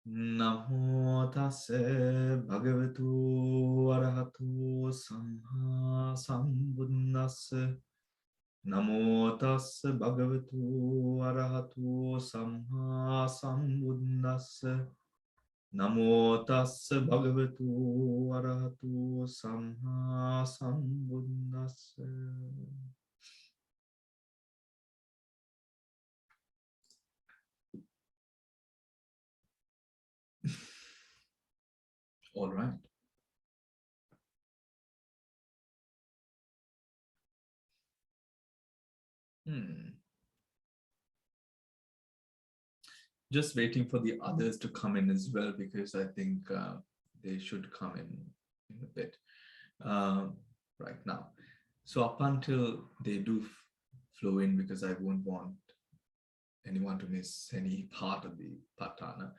Namo tassa bhagavato arahato samma sambuddhassa. Namo tassa bhagavato arahato samma sambuddhassa. Namo tassa bhagavato arahato samma sambuddhassa. All right. Just waiting for the others to come in as well, because I think they should come in a bit right now. So up until they do flow in, because I won't want anyone to miss any part of the Patthana.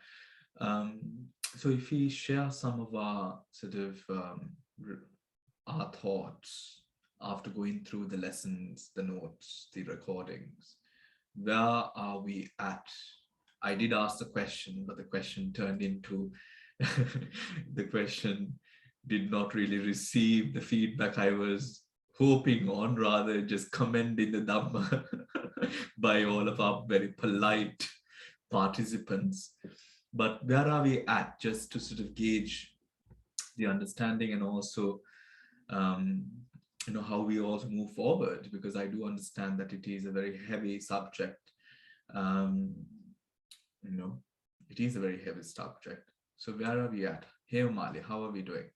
So if we share some of our sort of our thoughts after going through the lessons, the notes, the recordings, where are we at? I did ask the question, but the question turned into the question did not really receive the feedback I was hoping on, rather just commending the Dhamma by all of our very polite participants. But where are we at, just to sort of gauge the understanding, and also how we also move forward, because I do understand that it is a very heavy subject. It is a very heavy subject. So where are we at? Hey Umali, how are we doing?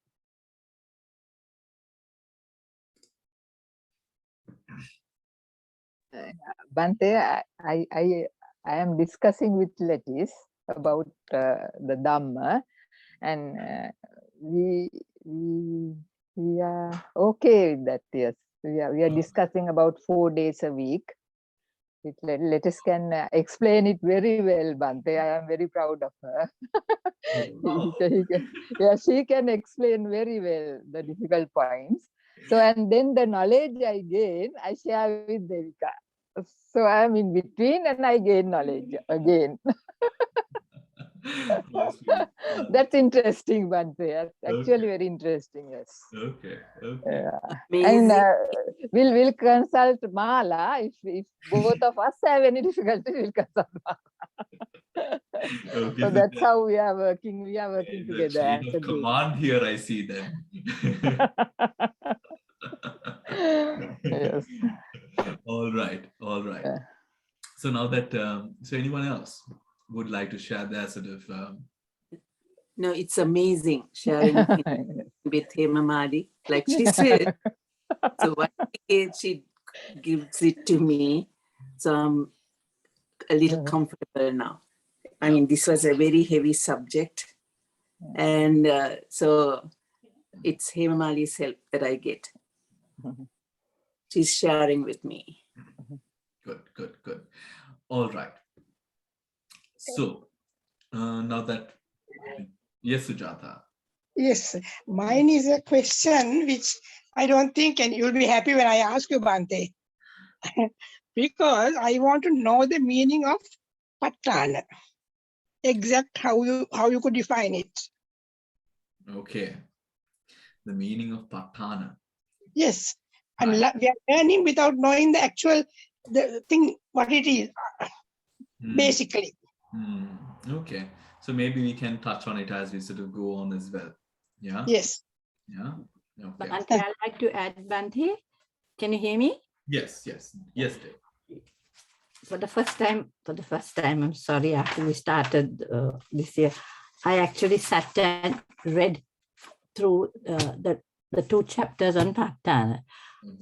Bhante, I am discussing with Lettice about the Dhamma, and we are okay with that. Yes, we are discussing about 4 days a week. Lettice can explain it very well, Bhante. I am very proud of her. She can explain very well the difficult points. So, and then the knowledge I gain, I share with Devika. So I am in between and I gain knowledge again. That's interesting, Bhante. Actually, very interesting. Yes. Okay. And we'll consult Mala. If both of us have any difficulty, we'll consult Mala. Okay, so that's how we are working. We are working together. Chain of command here, I see then. Yes. All right. So now that, so anyone else would like to share their sort of... No, it's amazing sharing with Hemamali, like she said. So one day she gives it to me, so I'm a little comfortable now. I mean, this was a very heavy subject, and so it's Hemamali's help that I get. She's sharing with me. Good. All right. So now that, yes, Sujata. Yes, mine is a question which I don't think, and you'll be happy when I ask you, Bhante, because I want to know the meaning of Patana. Exact how you could define it. Okay. The meaning of Pathana. Yes. And we are learning without knowing the actual thing, what it is, basically. Okay. So maybe we can touch on it as we sort of go on as well. Yeah? Yes. Yeah? Okay. Bhante, I'd like to add, Bhante. Can you hear me? Yes, Dave. For the first time, I'm sorry, after we started this year, I actually sat and read through the 2 chapters on Pathana.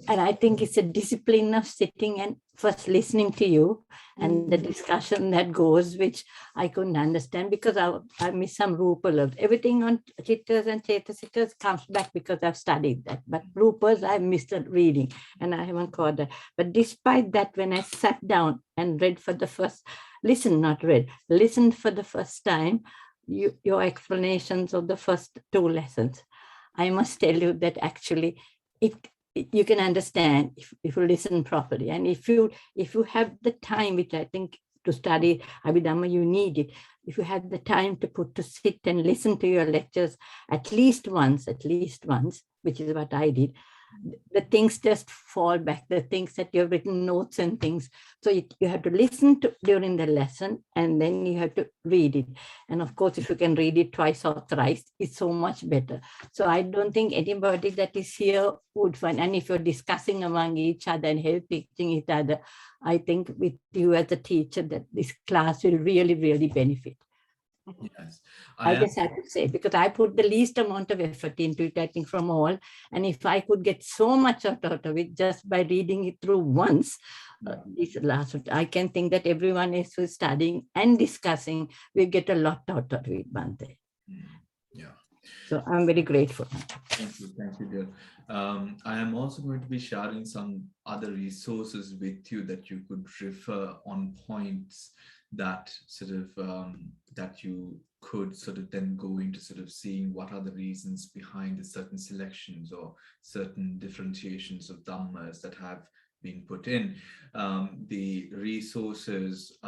And I think it's a discipline of sitting and first listening to you and the discussion that goes, which I couldn't understand because I missed some Rupa. Everything on Chittas and Chetasikas comes back because I've studied that. But Rupas, I've missed the reading and I haven't caught that. But despite that, when I sat down and read for the first, listened for the first time, your explanations of the first 2 lessons, I must tell you that actually you can understand if you listen properly, and if you have the time, which I think to study Abhidhamma, you need it. If you had the time to sit and listen to your lectures at least once, which is what I did, the things just fall back, the things that you have written notes and things. So you have to listen to during the lesson, and then you have to read it. And of course, if you can read it twice or thrice, it's so much better. So I don't think anybody that is here would find, and if you're discussing among each other and helping each other, I think with you as a teacher that this class will really, really benefit. Yes, I just have to say, because I put the least amount of effort into it, I think, from all. And if I could get so much out of it just by reading it through once, this last, I can think that everyone is studying and discussing, we get a lot out of it, Bhante. Yeah. So I'm very grateful. Thank you, dear. I am also going to be sharing some other resources with you that you could refer on points that sort of that you could sort of then go into sort of seeing what are the reasons behind the certain selections or certain differentiations of dhammas that have been put in. The resources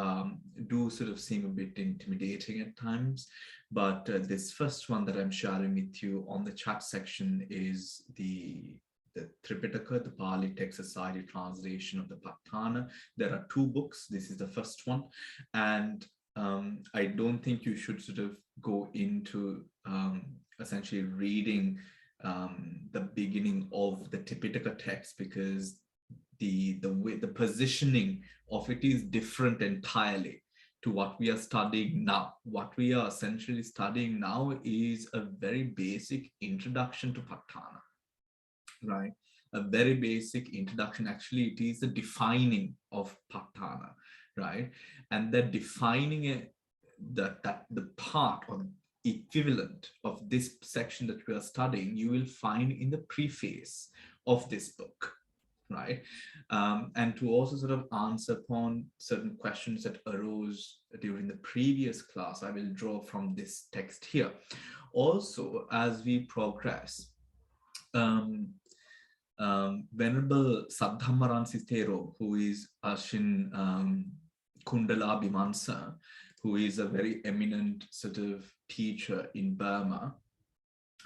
do sort of seem a bit intimidating at times, but this first one that I'm sharing with you on the chat section is the Tripitaka, the Pali Text Society translation of the Pathana. There are 2 books. This is the first one. And I don't think you should sort of go into essentially reading the beginning of the Tripitaka text, because the positioning of it is different entirely to what we are studying now. What we are essentially studying now is a very basic introduction to Patthana. Right, a very basic introduction. Actually, it is the defining of Pathana, right? And that defining it, the part or equivalent of this section that we are studying, you will find in the preface of this book, right? And to also sort of answer upon certain questions that arose during the previous class, I will draw from this text here. Also, as we progress, Venerable Saddhammaran Sitero, who is Ashin Kundala Bimansa, who is a very eminent sort of teacher in Burma.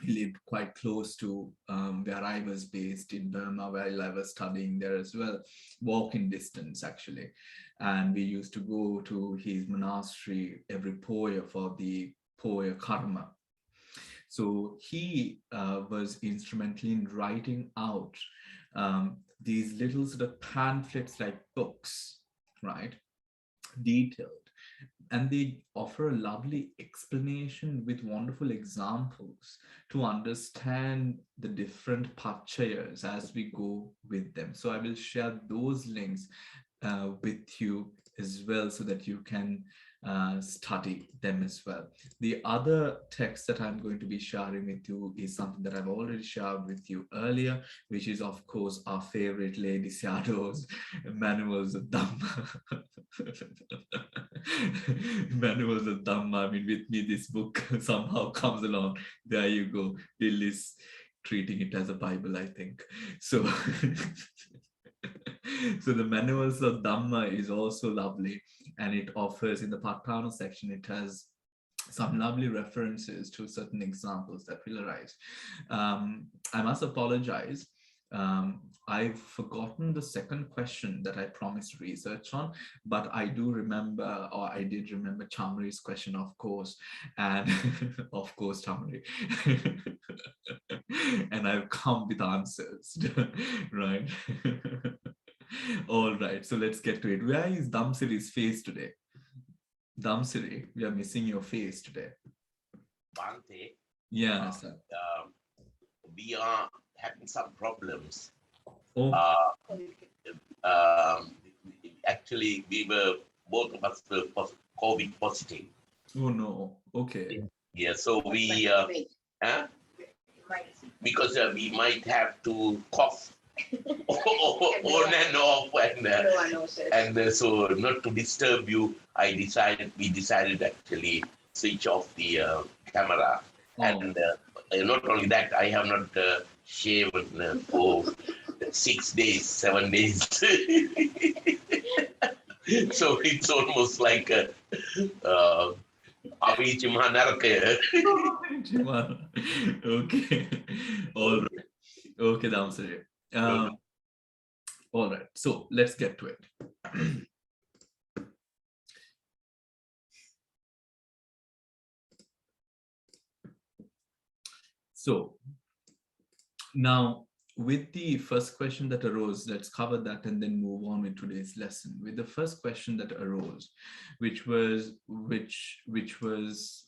He lived quite close to where I was based in Burma, while I was studying there as well, walking distance actually. And we used to go to his monastery every Poya for the Poya Karma. So he was instrumental in writing out these little sort of pamphlets like books, right? Detailed. And they offer a lovely explanation with wonderful examples to understand the different pachayas as we go with them. So I will share those links with you as well, so that you can study them as well. The other text that I'm going to be sharing with you is something that I've already shared with you earlier, which is of course our favorite Lady Shadow's Manuals of Dhamma. Manuals of Dhamma. I mean, with me, this book somehow comes along. There you go. Bill is treating it as a Bible, I think. So, so the Manuals of Dhamma is also lovely, and it offers, in the Pathana section, it has some lovely references to certain examples that will arise. I must apologize. I've forgotten the second question that I promised research on, but I do remember, or I did remember Chamri's question, of course, and of course, Chamri. And I've come with answers, right? All right, so let's get to it. Where is Dhamsiri's face today? Dhamsiri, we are missing your face today. Bhante, Yeah, sir. we are having some problems. Oh. Actually, both of us were COVID positive. Oh no, okay. Yeah, so we, because we might have to cough on and off, and so not to disturb you, we decided actually switch off the camera. Oh. And not only that, I have not shaven for 6 days, 7 days. So it's almost like a Abhidhamma Naraka. Okay. All right. Okay, Dhamma Center. All right. So let's get to it. So now, with the first question that arose, let's cover that and then move on with today's lesson. With the first question that arose, which was,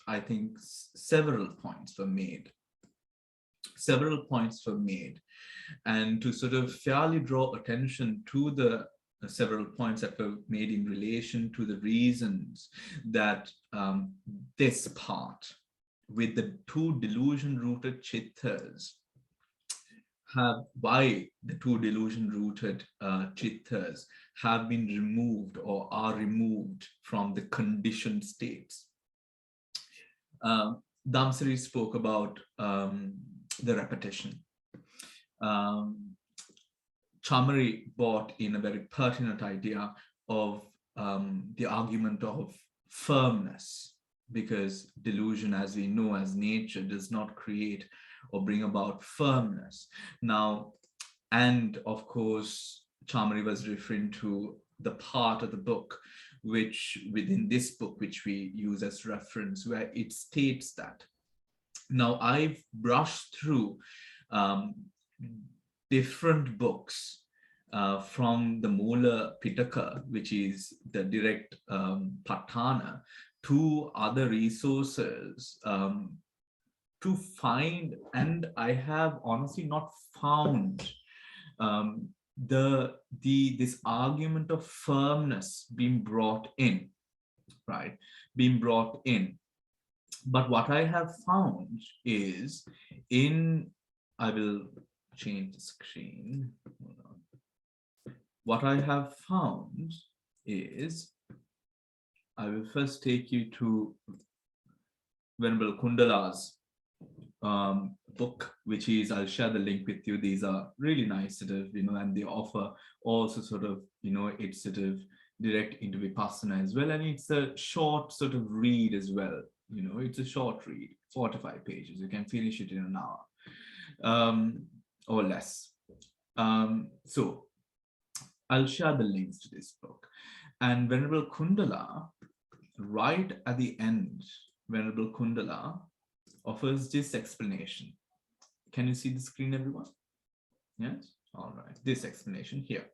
I think, several points were made. And to sort of fairly draw attention to the several points that were made in relation to the reasons that this part with the two delusion-rooted chittas why the two delusion-rooted chittas have been removed or are removed from the conditioned states. Dhamsari spoke about the repetition. Chamari brought in a very pertinent idea of the argument of firmness, because delusion, as we know, as nature, does not create or bring about firmness. Now, and of course, Chamari was referring to the part of the book which within this book, which we use as reference, where it states that. Now, I've brushed through different books from the Mula Pitaka, which is the direct Pathana, to other resources to find, and I have honestly not found this argument of firmness being brought in, right? Being brought in. But what I have found is I will change the screen. Hold on. What I have found is, I will first take you to Venerable Kundala's book, which is, I'll share the link with you. These are really nice sort of, and they offer also sort of, it's sort of direct into Vipassana as well. And it's a short sort of read as well. It's a short read, 45 pages. You can finish it in an hour or less. So I'll share the links to this book. And Venerable Kundala, right at the end, Venerable Kundala offers this explanation. Can you see the screen, everyone? Yes? All right. This explanation here.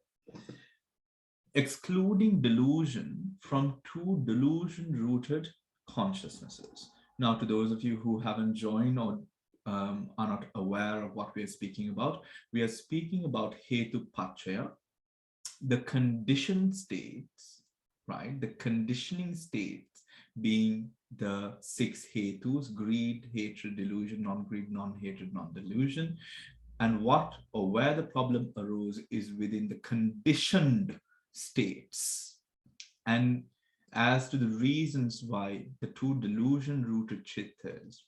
Excluding delusion from two delusion-rooted consciousnesses. Now, to those of you who haven't joined or are not aware of what we are speaking about, we are speaking about Hetu Pachaya, the conditioned states, right? The conditioning states being the 6 hetus: greed, hatred, delusion, non-greed, non-hatred, non-delusion. And what or where the problem arose is within the conditioned states. And as to the reasons why the two delusion-rooted chittas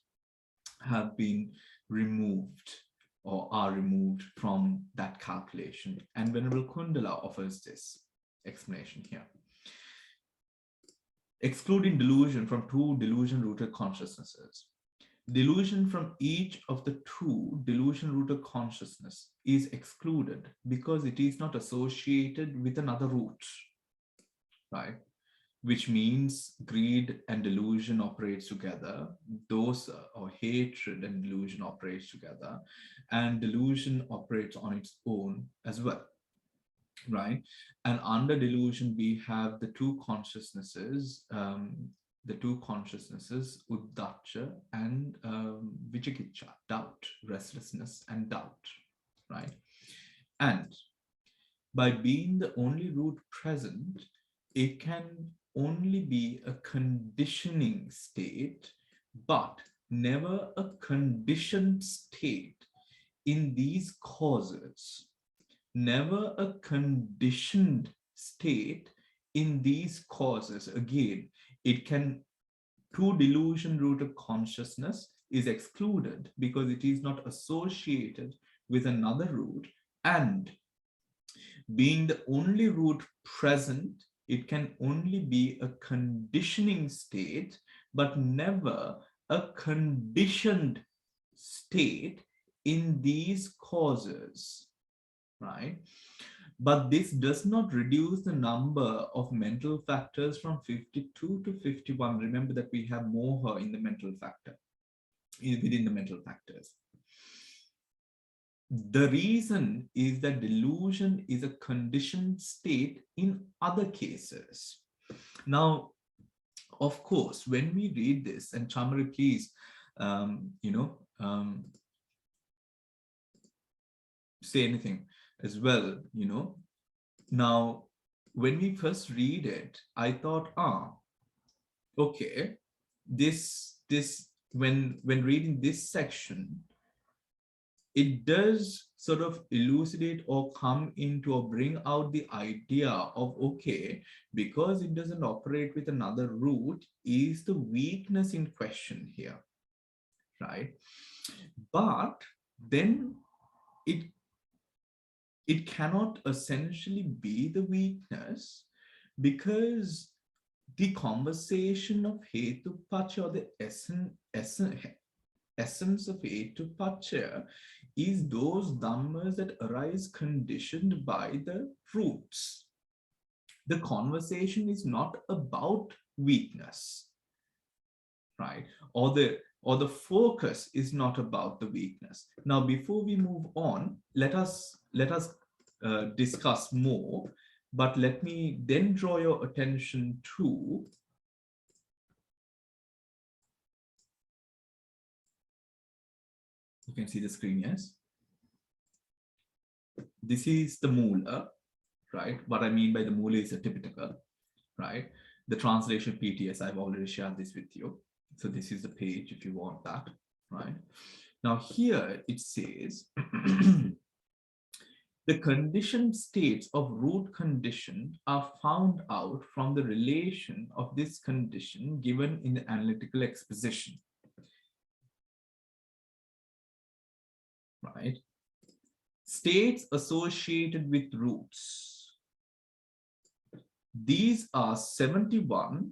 have been removed or are removed from that calculation. And Venerable Kundala offers this explanation here. Excluding delusion from two delusion-rooted consciousnesses. Delusion from each of the two delusion-rooted consciousness is excluded because it is not associated with another root, right? Which means greed and delusion operates together, dosa or hatred and delusion operates together, and delusion operates on its own as well, right? And under delusion, we have the two consciousnesses, Uddacha and Vichikicha, doubt, restlessness and doubt, right? And by being the only root present, it can only be a conditioning state, but never a conditioned state in these causes. Never a conditioned state in these causes. Again, it can, two delusion-rooted consciousness is excluded because it is not associated with another root, and being the only root present, it can only be a conditioning state, but never a conditioned state in these causes, right? But this does not reduce the number of mental factors from 52 to 51. Remember that we have moha in the mental factor, within the mental factors. The reason is that delusion is a conditioned state in other cases. Now, of course, when we read this, and Chamari, please, say anything as well, Now, when we first read it, I thought, okay, when reading this section, it does sort of elucidate or come into or bring out the idea of, okay, because it doesn't operate with another root, is the weakness in question here, right? But then it cannot essentially be the weakness, because the conversation of Hetupacha, or the essence of Hetupacha, is those dhammas that arise conditioned by the roots. The conversation is not about weakness, right? Or the focus is not about the weakness. Now, before we move on, let us discuss more, but let me then draw your attention to you can see the screen, yes? This is the Mula, right? What I mean by the Mula is a Tipitaka, right? The translation PTS, I've already shared this with you. So this is the page if you want that, right? Now here it says, the conditioned states of root condition are found out from the relation of this condition given in the analytical exposition, right? States associated with roots. These are 71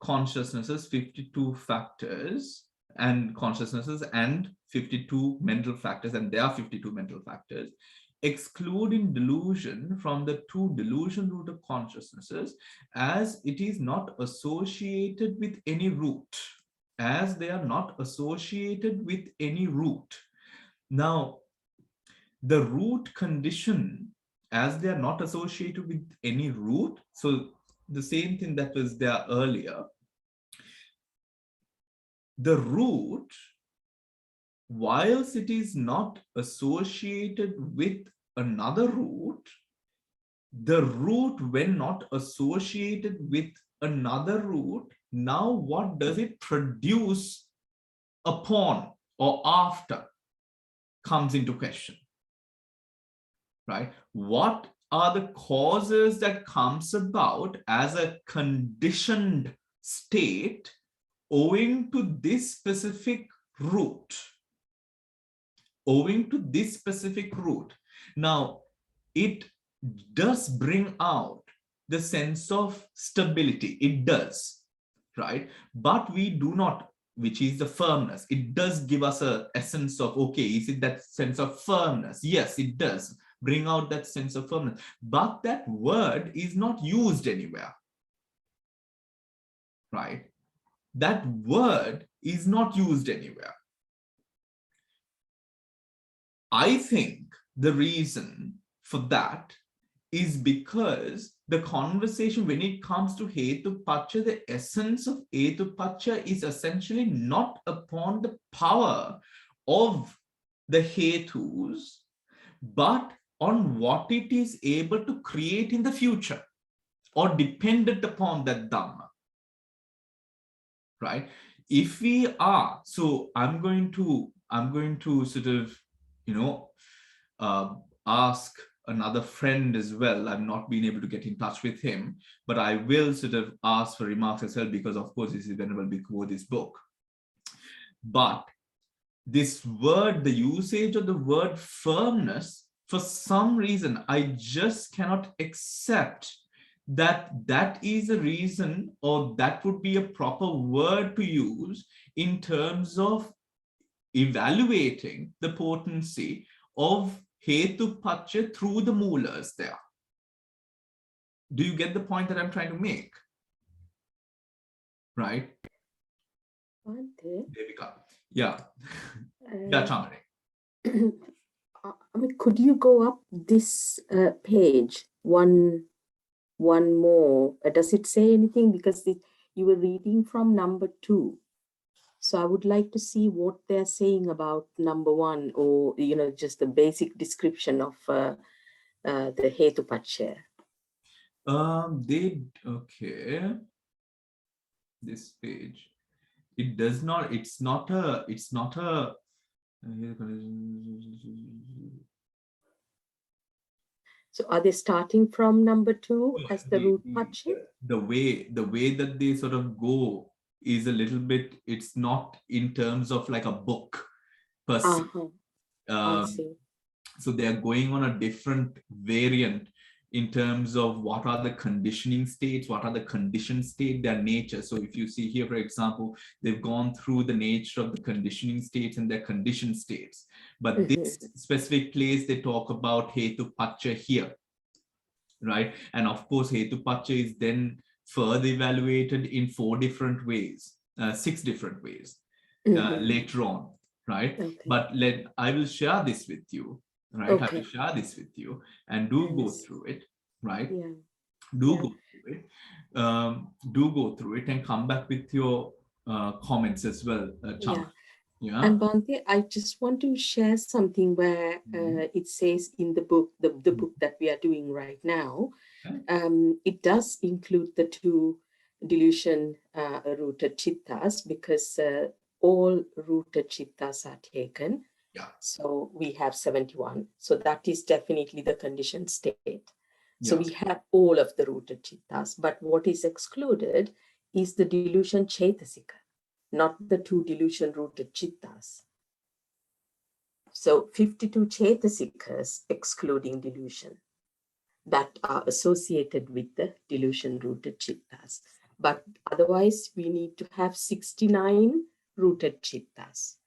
consciousnesses, 52 factors, and consciousnesses, and 52 mental factors, and there are 52 mental factors, excluding delusion from the 2 delusion-rooted consciousnesses, as it is not associated with any root, as they are not associated with any root. Now, the root condition, as they are not associated with any root, so the same thing that was there earlier, the root, whilst it is not associated with another root, the root, when not associated with another root, now what does it produce upon or after comes into question, right? What are the causes that comes about as a conditioned state owing to this specific root? Owing to this specific root. Now, it does bring out the sense of stability. It does, right? But we do not, which is the firmness. It does give us a essence of, okay, is it that sense of firmness? Yes, it does bring out that sense of firmness. But that word is not used anywhere, right? That word is not used anywhere. I think the reason for that is because the conversation, when it comes to Hetupacha, the essence of Hetupacha is essentially not upon the power of the Hetus, but on what it is able to create in the future, or dependent upon that Dhamma, right? If we are, so I'm going to sort of, ask another friend as well. I've not been able to get in touch with him, but I will sort of ask for remarks as well, because of course this is Venerable Bhikkhu Bodhi's book. But this word, the usage of the word firmness, for some reason, I just cannot accept that is a reason, or that would be a proper word to use in terms of evaluating the potency of Hetu Pacha through the Moolas there. Do you get the point that I'm trying to make? Right? Bhante, There we go. Yeah. Yeah, uh, Chamari. I mean, could you go up this page one more? Does it say anything? Because you were reading from number 2. So I would like to see what they're saying about number 1, or, you know, just the basic description of the Hetu Pacha. Okay. This page. It does not, it's not a. So are they starting from number 2 as the root Pacha? The way that they sort of go is a little bit, it's not in terms of like a book per se. I see. So they are going on a different variant in terms of what are the conditioning states, what are the conditioned state, their nature. So if you see here, for example, they've gone through the nature of the conditioning states and their conditioned states. But this specific place, they talk about Hetu Pacha here, right? And of course, Hetu Pacha is then further evaluated in 4 different ways, 6 different ways later on, right? Okay. But I will share this with you, right? Okay. I will share this with you and do go through it, right? Yeah. Go through it. Do go through it and come back with your comments as well, Chama. Yeah. And Bhante, I just want to share something where it says in the book, the book that we are doing right now, it does include the 2 delusion-rooted chittas, because all rooted chittas are taken. Yeah. So we have 71. So that is definitely the conditioned state. So Yeah. we have all of the rooted chittas, but what is excluded is the delusion chetasika, not the 2 delusion-rooted chittas. So 52 chetasikas excluding delusion that are associated with the delusion-rooted chittas. But otherwise, we need to have 69 rooted chittas.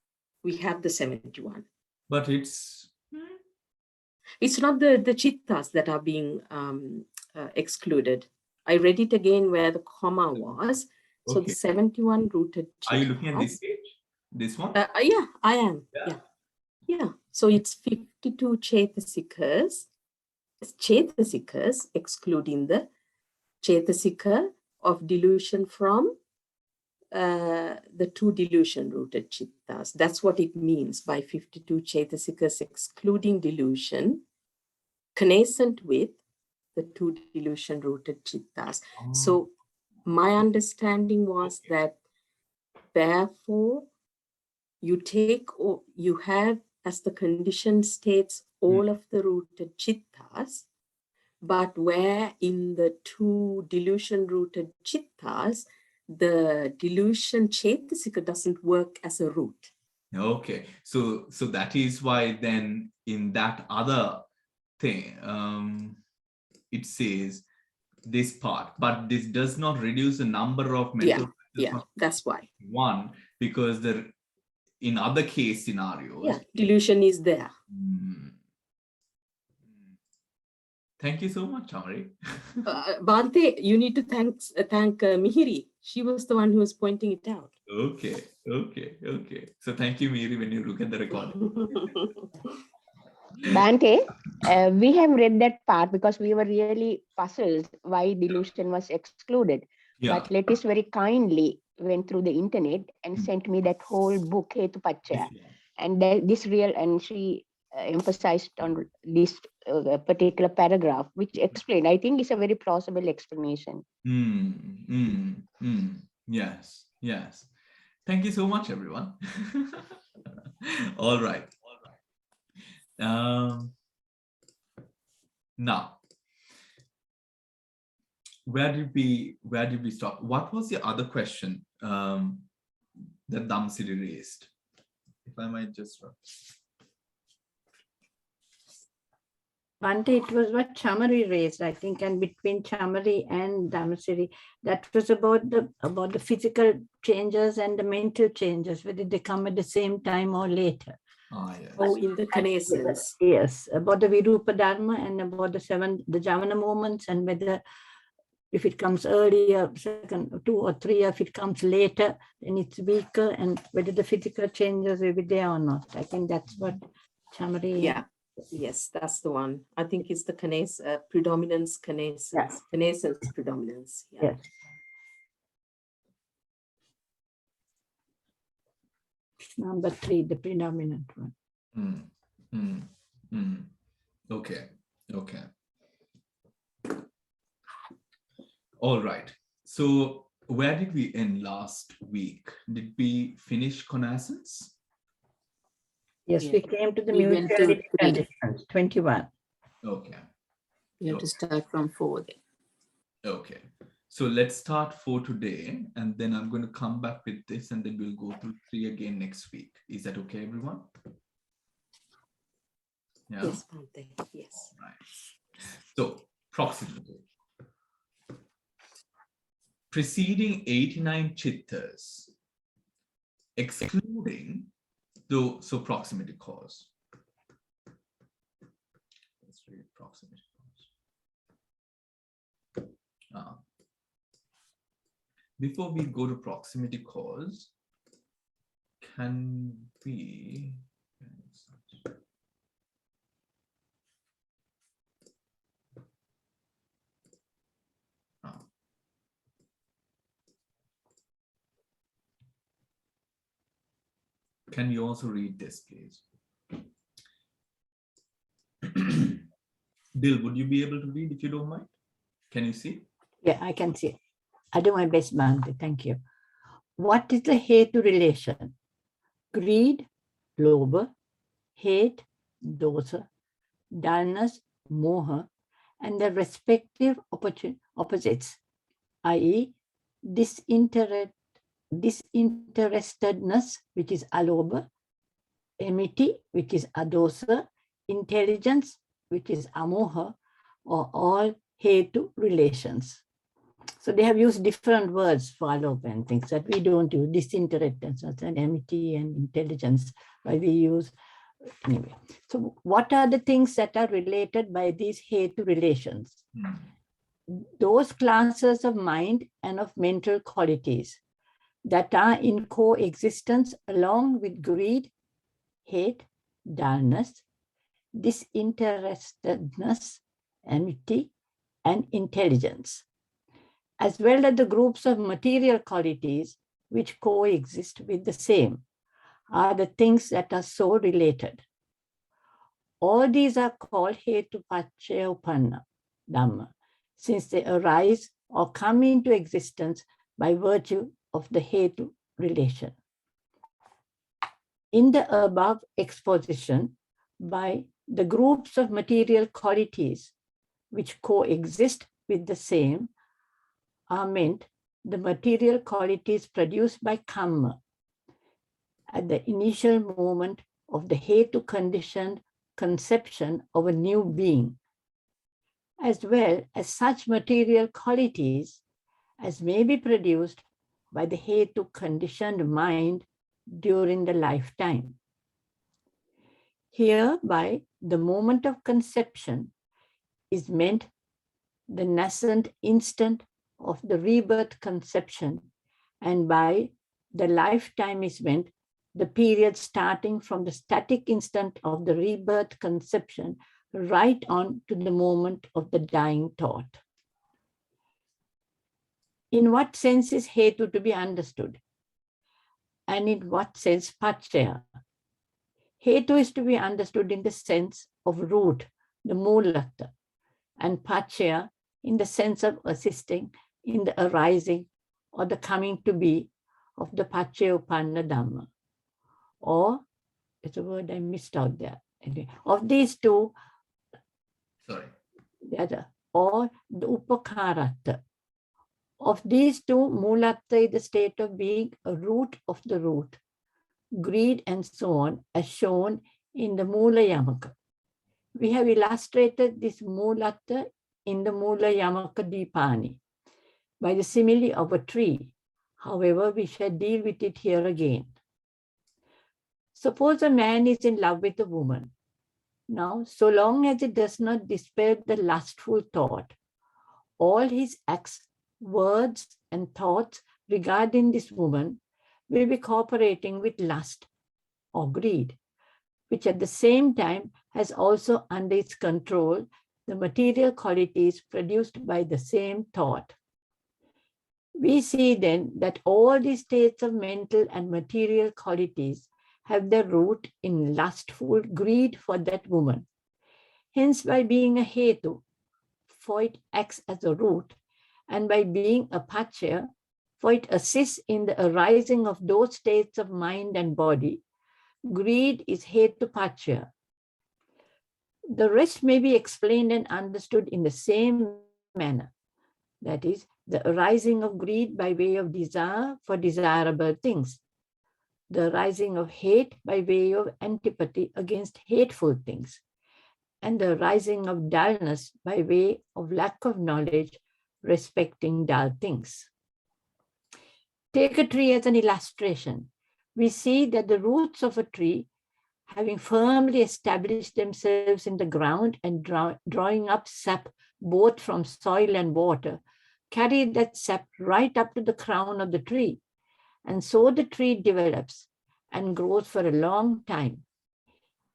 We have the 71. But it's not the chittas that are being excluded. I read it again where the comma was. So the 71 rooted chittas. Are you looking at this page? This one? Yeah, I am. Yeah. So it's 52 chetasikas excluding the chetasika of delusion from the 2 delusion-rooted chittas. That's what it means by 52 chetasikas excluding delusion, connascent with the 2 delusion-rooted chittas. So my understanding was that, therefore, you have as the conditioned states all of the rooted chittas, but where in the 2 delusion-rooted chittas, the delusion chetasika doesn't work as a root. Okay, so that is why then in that other thing, it says this part, but this does not reduce the number of mental. Yeah, that's why. 1, because in other case scenarios, delusion is there. Thank you so much, Chamari. Bhante, you need to thank Mihiri. She was the one who was pointing it out. Okay. So thank you, Mihiri, when you look at the recording. Bhante, we have read that part because we were really puzzled why delusion was excluded. Yeah. But Lettice very kindly went through the internet and sent me that whole book, Hetu Pacha. And she emphasized on this particular paragraph, which explained, I think it's a very plausible explanation. Yes. Thank you so much, everyone. All right. Now, where did we stop? What was the other question that Dhamsiri raised? If I might just Bhante, it was what Chamari raised, I think, and between Chamari and Dhammasiri, that was about the physical changes and the mental changes, whether they come at the same time or later. Yes. Oh, in the connaissance. Yes, about the Virupa Dharma and about the Javana moments, and whether if it comes earlier, second, 2 or 3, if it comes later, then it's weaker, and whether the physical changes will be there or not. I think that's what Chamari. Yeah. Yes, that's the one. I think it's the predominance connaissance. Yeah. Connaissance predominance. Yeah. Yes. Number 3, the predominant one. Okay. Okay. All right. So where did we end last week? Did we finish connaissance? Yes, Yeah. we came to the We went to mutuality 3. conditions, 21. Okay. You have to start from 4 then. Okay. So let's start 4 today, and then I'm going to come back with this, and then we'll go through 3 again next week. Is that okay, everyone? Yeah. Yes, Bhante. Yes. Right. So proximity. Preceding 89 chittas, excluding, so proximity cause. Let's read proximity cause. Before we go to proximity cause, can we... Can you also read this, please? Dil, would you be able to read if you don't mind? Can you see? Yeah, I can see. I do my best, Bhante. Thank you. What is the hetu relation? Greed, lobha, hate, dosa, dullness, moha, and the respective opposites, i.e., disinterestedness, which is alobha, enmity, which is adosa, intelligence, which is amoha, or all hetu relations. So they have used different words for alobha and things that we don't use, disinterestedness and enmity and intelligence, but we use anyway. So what are the things that are related by these hetu relations? Those classes of mind and of mental qualities that are in coexistence along with greed, hate, dullness, disinterestedness, enmity, and intelligence, as well as the groups of material qualities which coexist with the same, are the things that are so related. All these are called Hetupaccaya Dhamma, since they arise or come into existence by virtue of the Hetu relation. In the above exposition, by the groups of material qualities which coexist with the same are meant the material qualities produced by karma at the initial moment of the Hetu conditioned conception of a new being, as well as such material qualities as may be produced by the Hetu conditioned mind during the lifetime. Here, by the moment of conception is meant the nascent instant of the rebirth conception, and by the lifetime is meant the period starting from the static instant of the rebirth conception right on to the moment of the dying thought. In what sense is Hetu to be understood? And in what sense Paccaya? Hetu is to be understood in the sense of root, the Mulata, and Paccaya in the sense of assisting in the arising or the coming to be of the Paccaya Dhamma. Or, it's a word I missed out there. Anyway, of these two, Sorry. The other, or the Upakarata. Of these two, Mulata is the state of being a root of the root, greed and so on, as shown in the Mula Yamaka. We have illustrated this Mulatta in the Mula Yamaka Dipani by the simile of a tree. However, we shall deal with it here again. Suppose a man is in love with a woman. Now, so long as it does not dispel the lustful thought, all his acts, words, and thoughts regarding this woman will be cooperating with lust or greed, which at the same time has also under its control the material qualities produced by the same thought. We see then that all these states of mental and material qualities have their root in lustful greed for that woman. Hence, by being a hetu, for it acts as a root, and by being a pachya, for it assists in the arising of those states of mind and body, greed is hetu pachya. The rest may be explained and understood in the same manner. That is, the arising of greed by way of desire for desirable things, the arising of hate by way of antipathy against hateful things, and the arising of dullness by way of lack of knowledge respecting dull things. Take a tree as an illustration. We see that the roots of a tree, having firmly established themselves in the ground and drawing up sap both from soil and water, carry that sap right up to the crown of the tree. And so the tree develops and grows for a long time.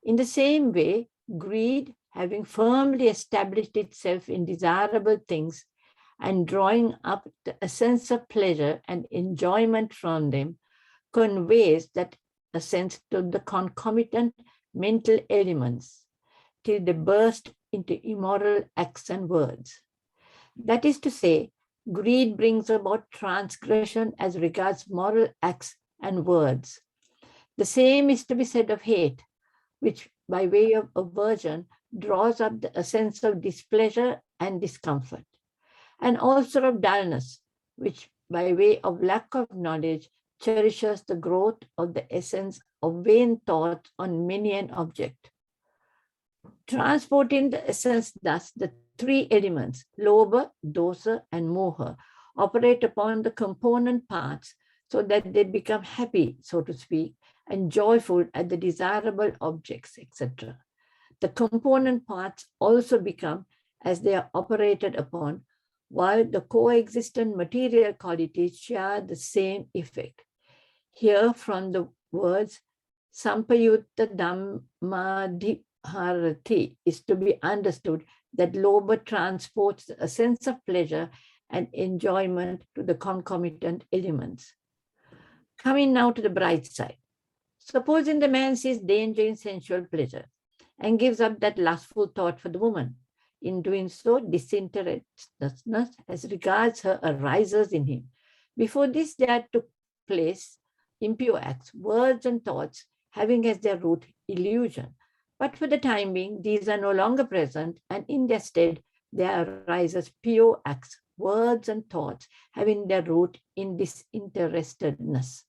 In the same way, greed, having firmly established itself in desirable things and drawing up a sense of pleasure and enjoyment from them, conveys that a sense to the concomitant mental elements till they burst into immoral acts and words. That is to say, greed brings about transgression as regards moral acts and words. The same is to be said of hate, which by way of aversion draws up a sense of displeasure and discomfort, and also of dullness, which by way of lack of knowledge cherishes the growth of the essence of vain thoughts on many an object. Transporting the essence thus, the three elements, lobha, dosa, and moha, operate upon the component parts so that they become happy, so to speak, and joyful at the desirable objects, etc. The component parts also become as they are operated upon, while the coexistent material qualities share the same effect. Here from the words Sampayutta Dhammadhiharati is to be understood that lobha transports a sense of pleasure and enjoyment to the concomitant elements. Coming now to the bright side. Supposing the man sees danger in sensual pleasure and gives up that lustful thought for the woman. In doing so, disinterestedness as regards her arises in him. Before this, there took place impure acts, words and thoughts having as their root illusion. But for the time being, these are no longer present, and in their stead, there arises pure acts, words and thoughts having their root in disinterestedness.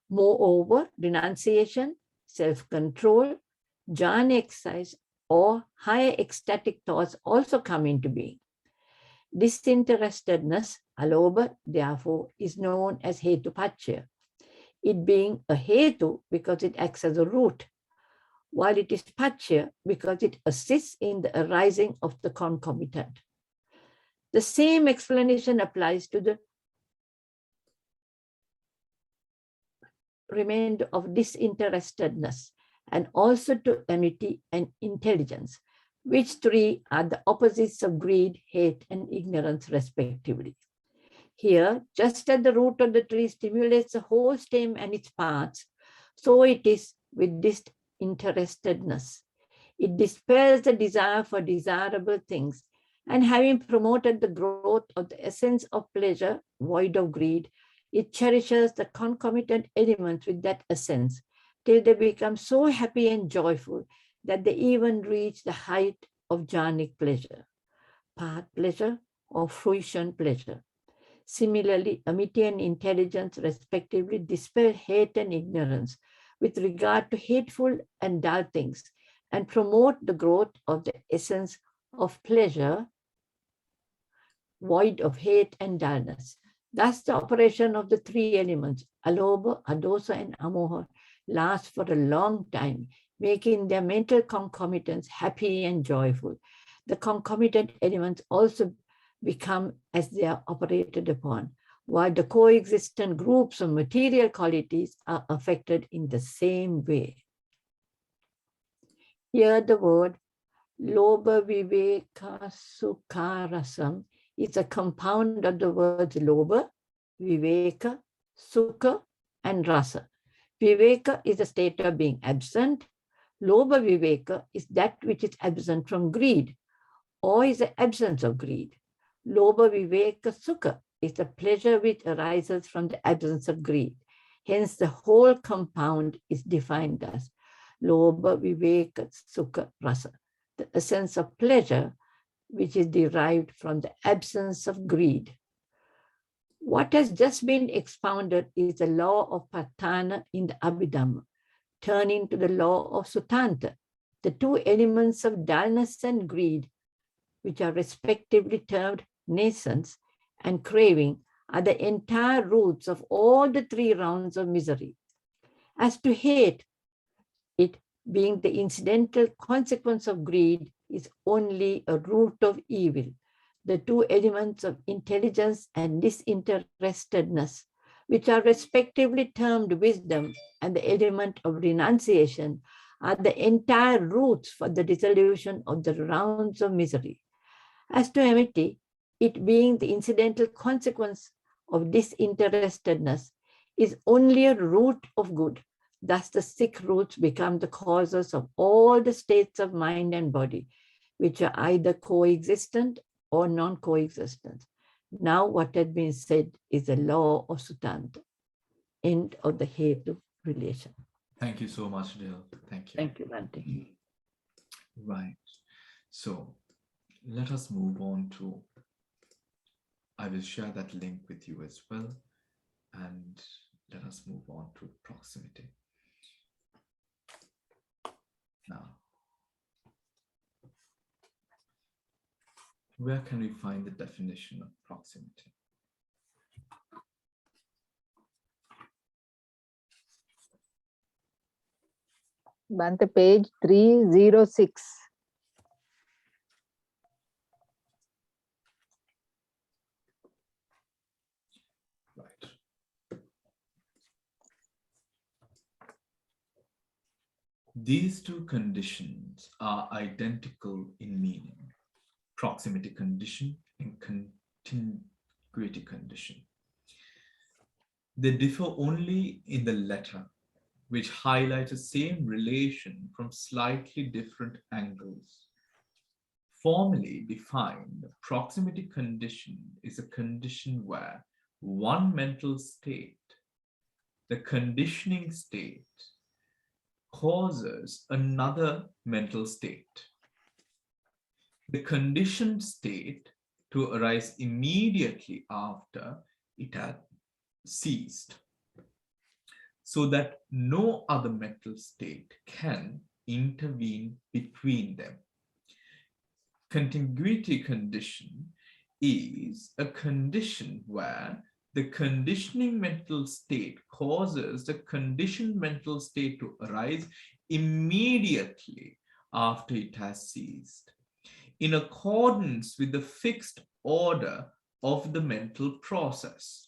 Moreover, renunciation, self-control, jhana exercise, or higher ecstatic thoughts also come into being. Disinterestedness, alobha, therefore, is known as hetupachya, it being a hetu because it acts as a root, while it is pachya because it assists in the arising of the concomitant. The same explanation applies to the remainder of disinterestedness and also to amity and intelligence, which three are the opposites of greed, hate, and ignorance, respectively. Here, just as the root of the tree stimulates the whole stem and its parts, so it is with disinterestedness. It dispels the desire for desirable things, and having promoted the growth of the essence of pleasure, void of greed, it cherishes the concomitant elements with that essence, till they become so happy and joyful that they even reach the height of jhanic pleasure, path pleasure, or fruition pleasure. Similarly, amity and intelligence respectively dispel hate and ignorance with regard to hateful and dull things, and promote the growth of the essence of pleasure, void of hate and dullness. Thus, the operation of the three elements, alobha, adosa, and amoha, lasts for a long time, making their mental concomitants happy and joyful. The concomitant elements also become as they are operated upon, while the coexistent groups of material qualities are affected in the same way. Here the word lobha viveka sukha rasam is a compound of the words lobha, viveka, sukha, and rasa. Viveka is a state of being absent. Lobha viveka is that which is absent from greed, or is the absence of greed. Lobha viveka sukha is the pleasure which arises from the absence of greed. Hence, the whole compound is defined as lobha viveka sukha rasa, the essence of pleasure which is derived from the absence of greed. What has just been expounded is the law of Pathana in the Abhidhamma, turning to the law of Sutanta, the two elements of dullness and greed, which are respectively termed nascence and craving, are the entire roots of all the three rounds of misery. As to hate, it being the incidental consequence of greed is only a root of evil. The two elements of intelligence and disinterestedness, which are respectively termed wisdom and the element of renunciation, are the entire roots for the dissolution of the rounds of misery. As to amity, it being the incidental consequence of disinterestedness, is only a root of good. Thus, the 6 roots become the causes of all the states of mind and body, which are either coexistent or non-coexistent. Now, what had been said is the law of Sutanta. End of the Hetu relation. Thank you so much, Dil. Thank you. Thank you, Bhante. Right. So let us move on to, I will share that link with you as well. And let us move on to proximity. Now, where can we find the definition of proximity? Bhante, page 306. Right. These two conditions are identical in meaning: proximity condition and contiguity condition. They differ only in the letter, which highlights the same relation from slightly different angles. Formally defined, proximity condition is a condition where one mental state, the conditioning state, causes another mental state. The conditioned state to arise immediately after it had ceased, so that no other mental state can intervene between them. Contiguity condition is a condition where the conditioning mental state causes the conditioned mental state to arise immediately after it has ceased, in accordance with the fixed order of the mental process.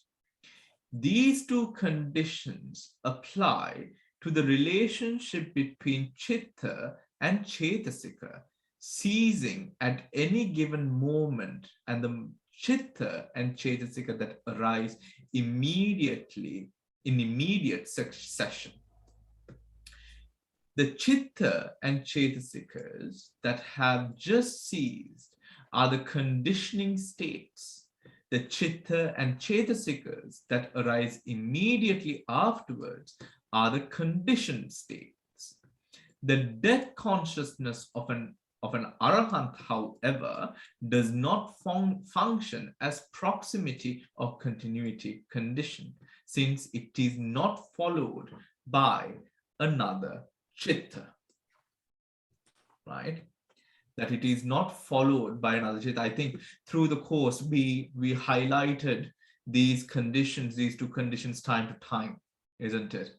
These two conditions apply to the relationship between Chitta and Cetasika, ceasing at any given moment, and the Chitta and Cetasika that arise immediately in immediate succession. The Chitta and Cetasikas that have just ceased are the conditioning states. The Chitta and Cetasikas that arise immediately afterwards are the conditioned states. The death consciousness of an Arahant, however, does not function as proximity or continuity condition, since it is not followed by another Chitta. right? That it is not followed by another chitta. I think through the course, we highlighted these conditions, these two conditions time to time, isn't it?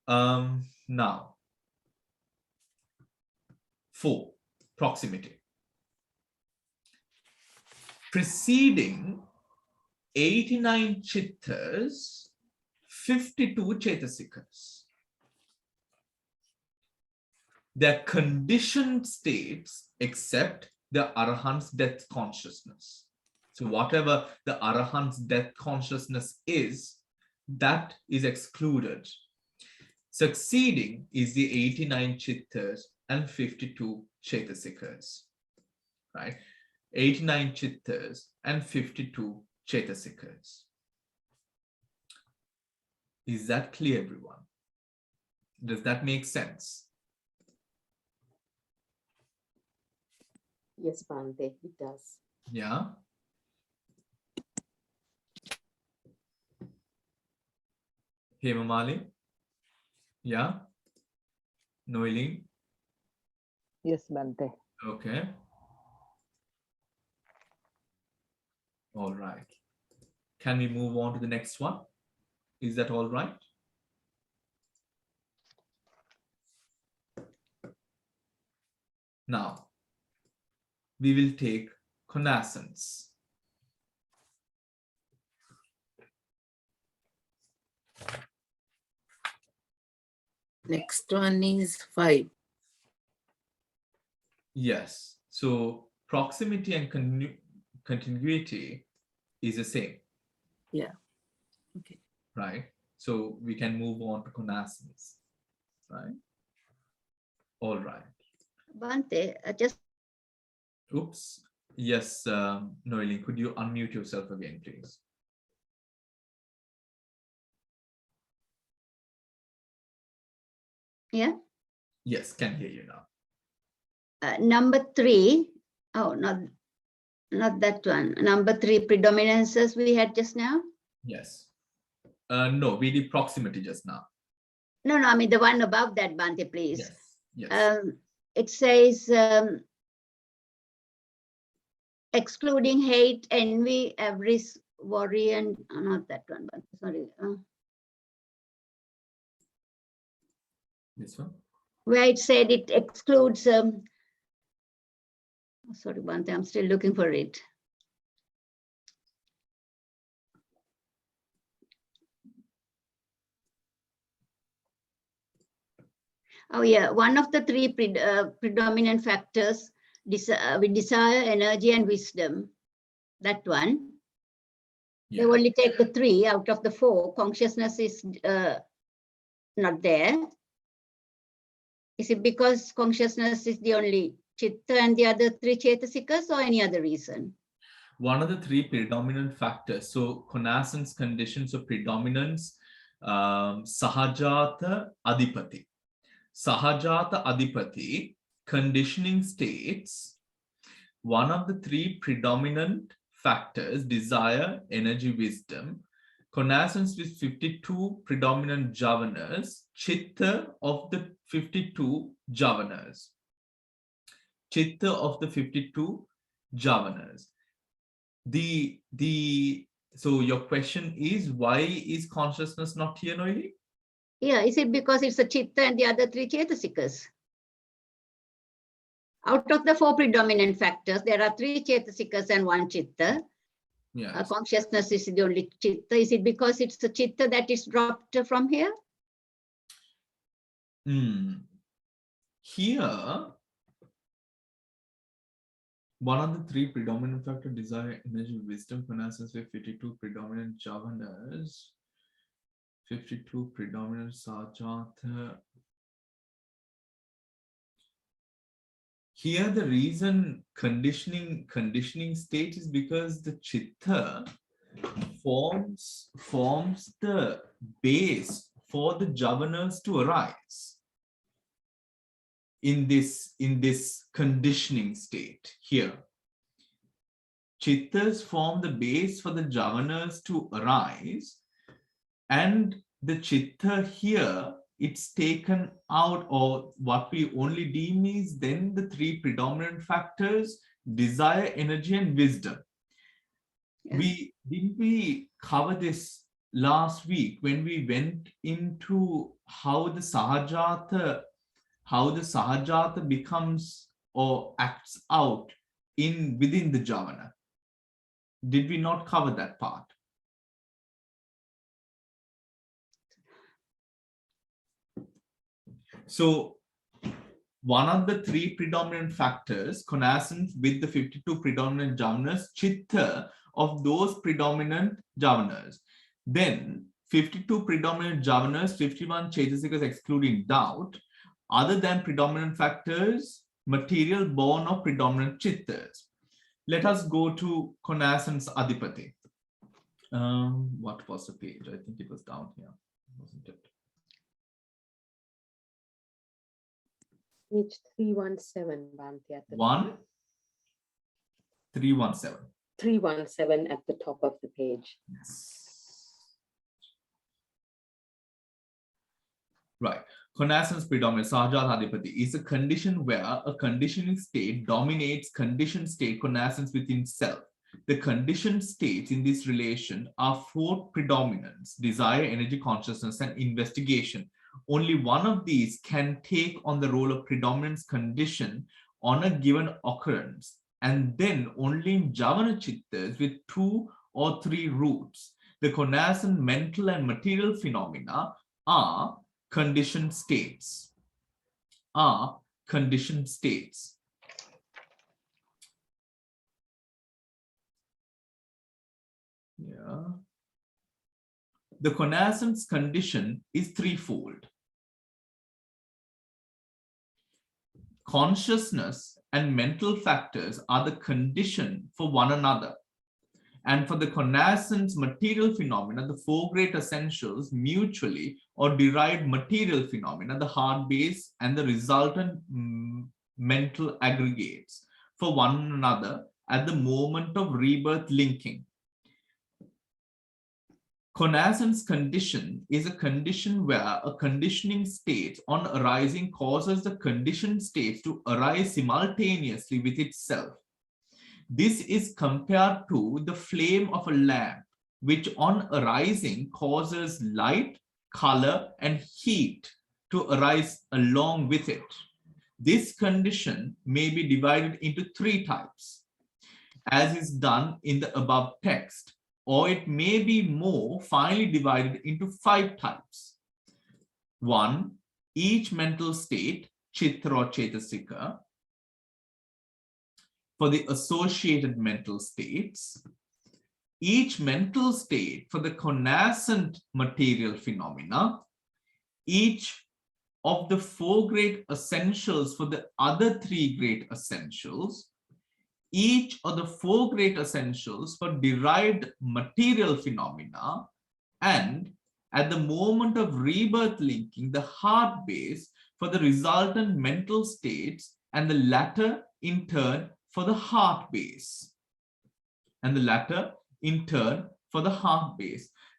Now, 4, proximity. Preceding 89 chittas, 52 chetasikas. They're conditioned states except the Arahant's death consciousness. So whatever the Arahant's death consciousness is, that is excluded. Succeeding is the 89 chittas and 52 chetasikas, right? 89 chittas and 52 chetasikas. Is that clear, everyone? Does that make sense? Yes, Bhante, it does. Yeah. Hemamali? Yeah. Noeline? Yes, Bhante. Okay. All right. Can we move on to the next one? Is that all right? Now, we will take connaissance. Next one is 5. Yes. So proximity and contiguity is the same. Yeah. Okay. Right. So we can move on to connaissance. Right. All right. Bhante, just Oops. Yes, Noeline, could you unmute yourself again, please? yeah. Yes, can hear you now. Number 3. Oh, not that one. Number 3, predominances we had just now. Yes. No, we did proximity just now. No, I mean the one above that, Bhante, please. Yes. Yes. It says excluding hate, envy, avarice, worry, and not that one, but sorry. This one. Where it said it excludes. Sorry, Bhante, I'm still looking for it. Oh yeah, one of the 3 predominant factors with desire, energy, and wisdom. That one. Yeah. They only take the 3 out of the 4. Consciousness is not there. Is it because consciousness is the only chitta and the other 3 chetasikas, or any other reason? One of the 3 predominant factors. So connaissance conditions of predominance, Sahajata Adipati. Sahajata Adipati conditioning states, one of the 3 predominant factors, desire, energy, wisdom, connaissance with 52 predominant javanas, chitta of the 52 javanas. Chitta of the 52 javanas. So your question is, why is consciousness not here, Noeli? Yeah, is it because it's a chitta and the other 3 chetasikas? Out of the 4 predominant factors, there are 3 chetasikas and 1 chitta. Yes. Consciousness is the only chitta. Is it because it's a chitta that is dropped from here? Here, one of the 3 predominant factors, desire, energy, wisdom, connaissance with 52 predominant javanas, 52 predominant sajata. Here, the reason conditioning state is because the chitta forms the base for the javanas to arise in this conditioning state here. Chittas form the base for the javanas to arise, and the chitta here it's taken out, or what we only deem is then the three predominant factors: desire, energy, and wisdom. Yeah. Didn't we cover this last week when we went into how the Sahajata becomes or acts out within the Javana? Did we not cover that part? So one of the three predominant factors, connaissance with the 52 predominant javanas, chitta of those predominant javanas. Then 52 predominant javanas, 51 chaitasikas excluding doubt, other than predominant factors, material born of predominant chittas. Let us go to connaissance adipati. What was the page? I think it was down here, wasn't it? Page 317, Bhante, at the 317. 317 at the top of the page. Yes. Right. Connaissance predominant, Sahajata adipati, is a condition where a conditioning state dominates conditioned state connaissance within self. The conditioned states in this relation are four predominants: desire, energy, consciousness, and investigation. Only one of these can take on the role of predominance condition on a given occurrence, and then only in Javana Chittas with 2 or 3 roots. The connaissant mental and material phenomena are conditioned states. Yeah. The connaissance condition is threefold. Consciousness and mental factors are the condition for one another. And for the connaissance material phenomena, the four great essentials mutually or derived material phenomena, the heart base and the resultant mental aggregates for one another at the moment of rebirth linking. Connaissance condition is a condition where a conditioning state on arising causes the conditioned states to arise simultaneously with itself. This is compared to the flame of a lamp, which on arising causes light, color, and heat to arise along with it. This condition may be divided into 3 types, as is done in the above text, or it may be more finely divided into 5 types. 1. Each mental state, chitta or chaitasika, for the associated mental states, each mental state for the connaissant material phenomena, each of the 4 great essentials for the other 3 great essentials, each of the 4 great essentials for derived material phenomena, and at the moment of rebirth linking, the heart base for the resultant mental states, and the latter in turn for the heart base,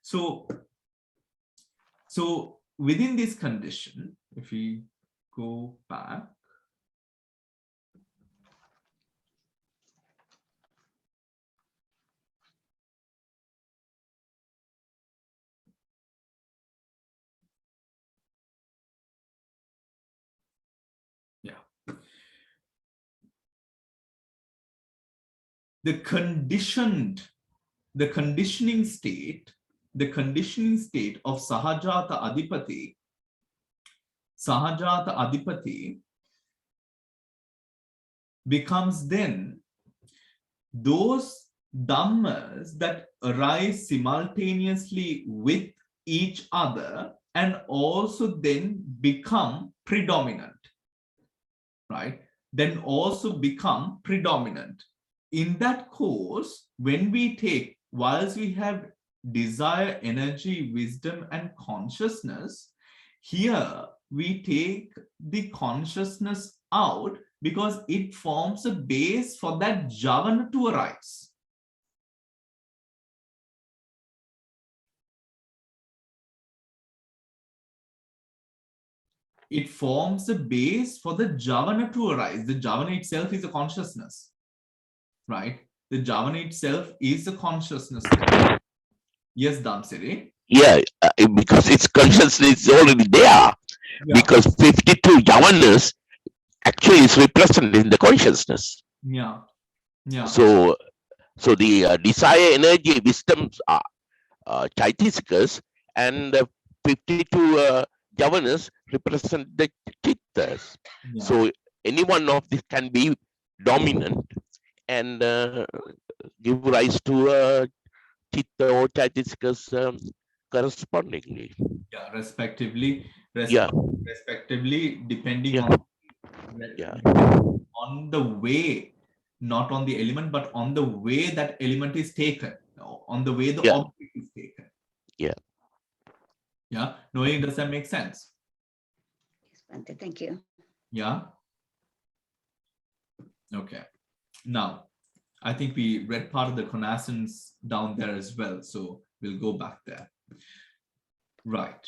So within this condition, if we go back, the conditioning state of Sahajata Adipati becomes then those dhammas that arise simultaneously with each other and also then become predominant, right? Then also become predominant. In that course, when we take, whilst we have desire, energy, wisdom, and consciousness, here we take the consciousness out because it forms a base for that javana to arise. it forms the base for the Javana to arise. The Javana itself is a consciousness, right? The Javana itself is a consciousness. Yes, Damsiri? Yeah, because its consciousness is already there. Yeah. Because 52 javanas actually is represented in the consciousness. Yeah. Yeah. So the desire, energy, wisdoms are chaitasikas, and 52 javanas represent the chittas. Yeah. So any one of these can be dominant and give rise to chitta or chaitasikas correspondingly. Yeah, respectively, Yeah. respectively, depending Yeah. on the way, not on the element, but on the way that element is taken, on the way the object is taken. Yeah. Yeah. Knowing, does that make sense? Yes, Bhante, thank you. Yeah. Okay. Now, I think we read part of the connaissance down there as well, so we'll go back there. Right.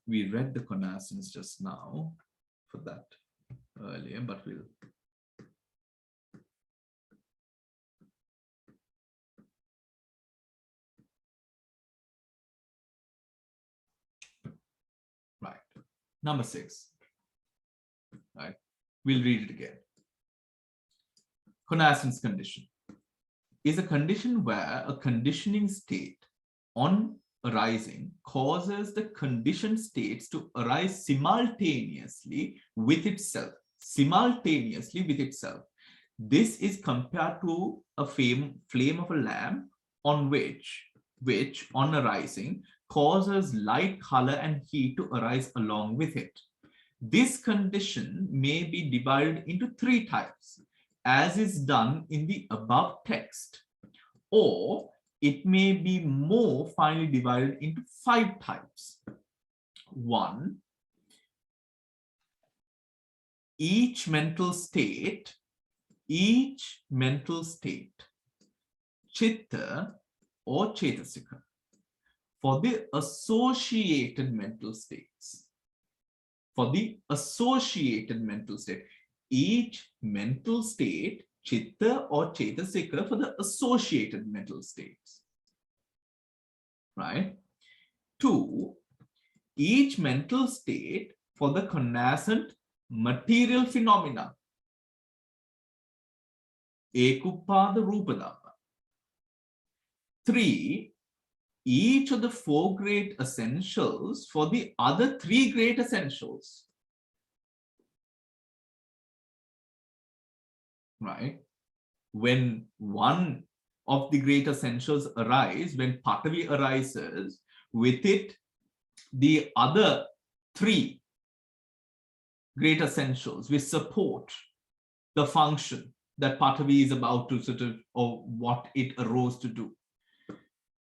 We read the connaissance just now for that earlier, but we'll. Right. Number 6. Right. We'll read it again. Connaissance condition is a condition where a conditioning state on arising causes the conditioned states to arise simultaneously with itself. Simultaneously with itself. This is compared to a flame of a lamp on which on arising causes light, color, and heat to arise along with it. This condition may be divided into 3 types, as is done in the above text, or it may be more finely divided into 5 types. 1, each mental state, chitta or cetasika, for the associated mental states. For the associated mental state, each mental state, chitta or cetasika, for the associated mental states. Right? 2, each mental state for the connascent material phenomena. Ekuppada Rupadhamma. 3, each of the 4 great essentials for the other 3 great essentials. Right? When one of the great essentials arise, when Patavi arises, with it, the other 3 great essentials which support the function that Patavi is about to sort of, or what it arose to do.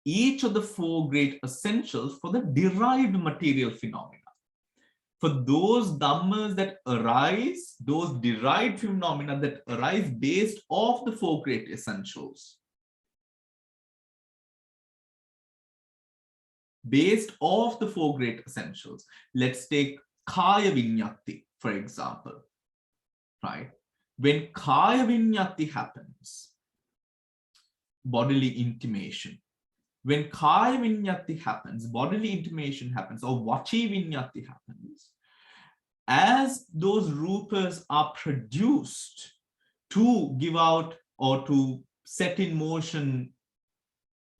Each of the 4 great essentials for the derived material phenomena. For those dhammas that arise, those derived phenomena that arise based off the 4 great essentials. Based off the 4 great essentials. Let's take Kaya Vinyati, for example. Right? When Kaya Vinyati happens, bodily intimation. When Kaya Vinyati happens, bodily intimation happens, or Vachi Vinyati happens, as those rupas are produced to give out or to set in motion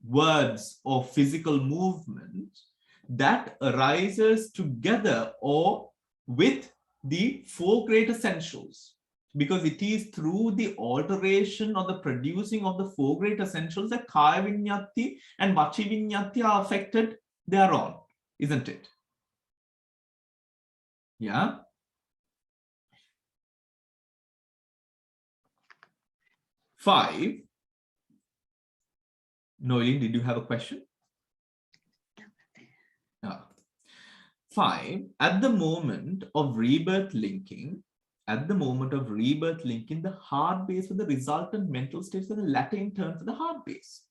words or physical movement, that arises together or with the 4 great essentials, because it is through the alteration or the producing of the 4 great essentials that Kaya Vinyati and Vachi Vinyati are affected thereon, isn't it? Yeah. Five. Noeline, did you have a question? 5, at the moment of rebirth linking, the heart base for the resultant mental states and the latter in turn for the heart base.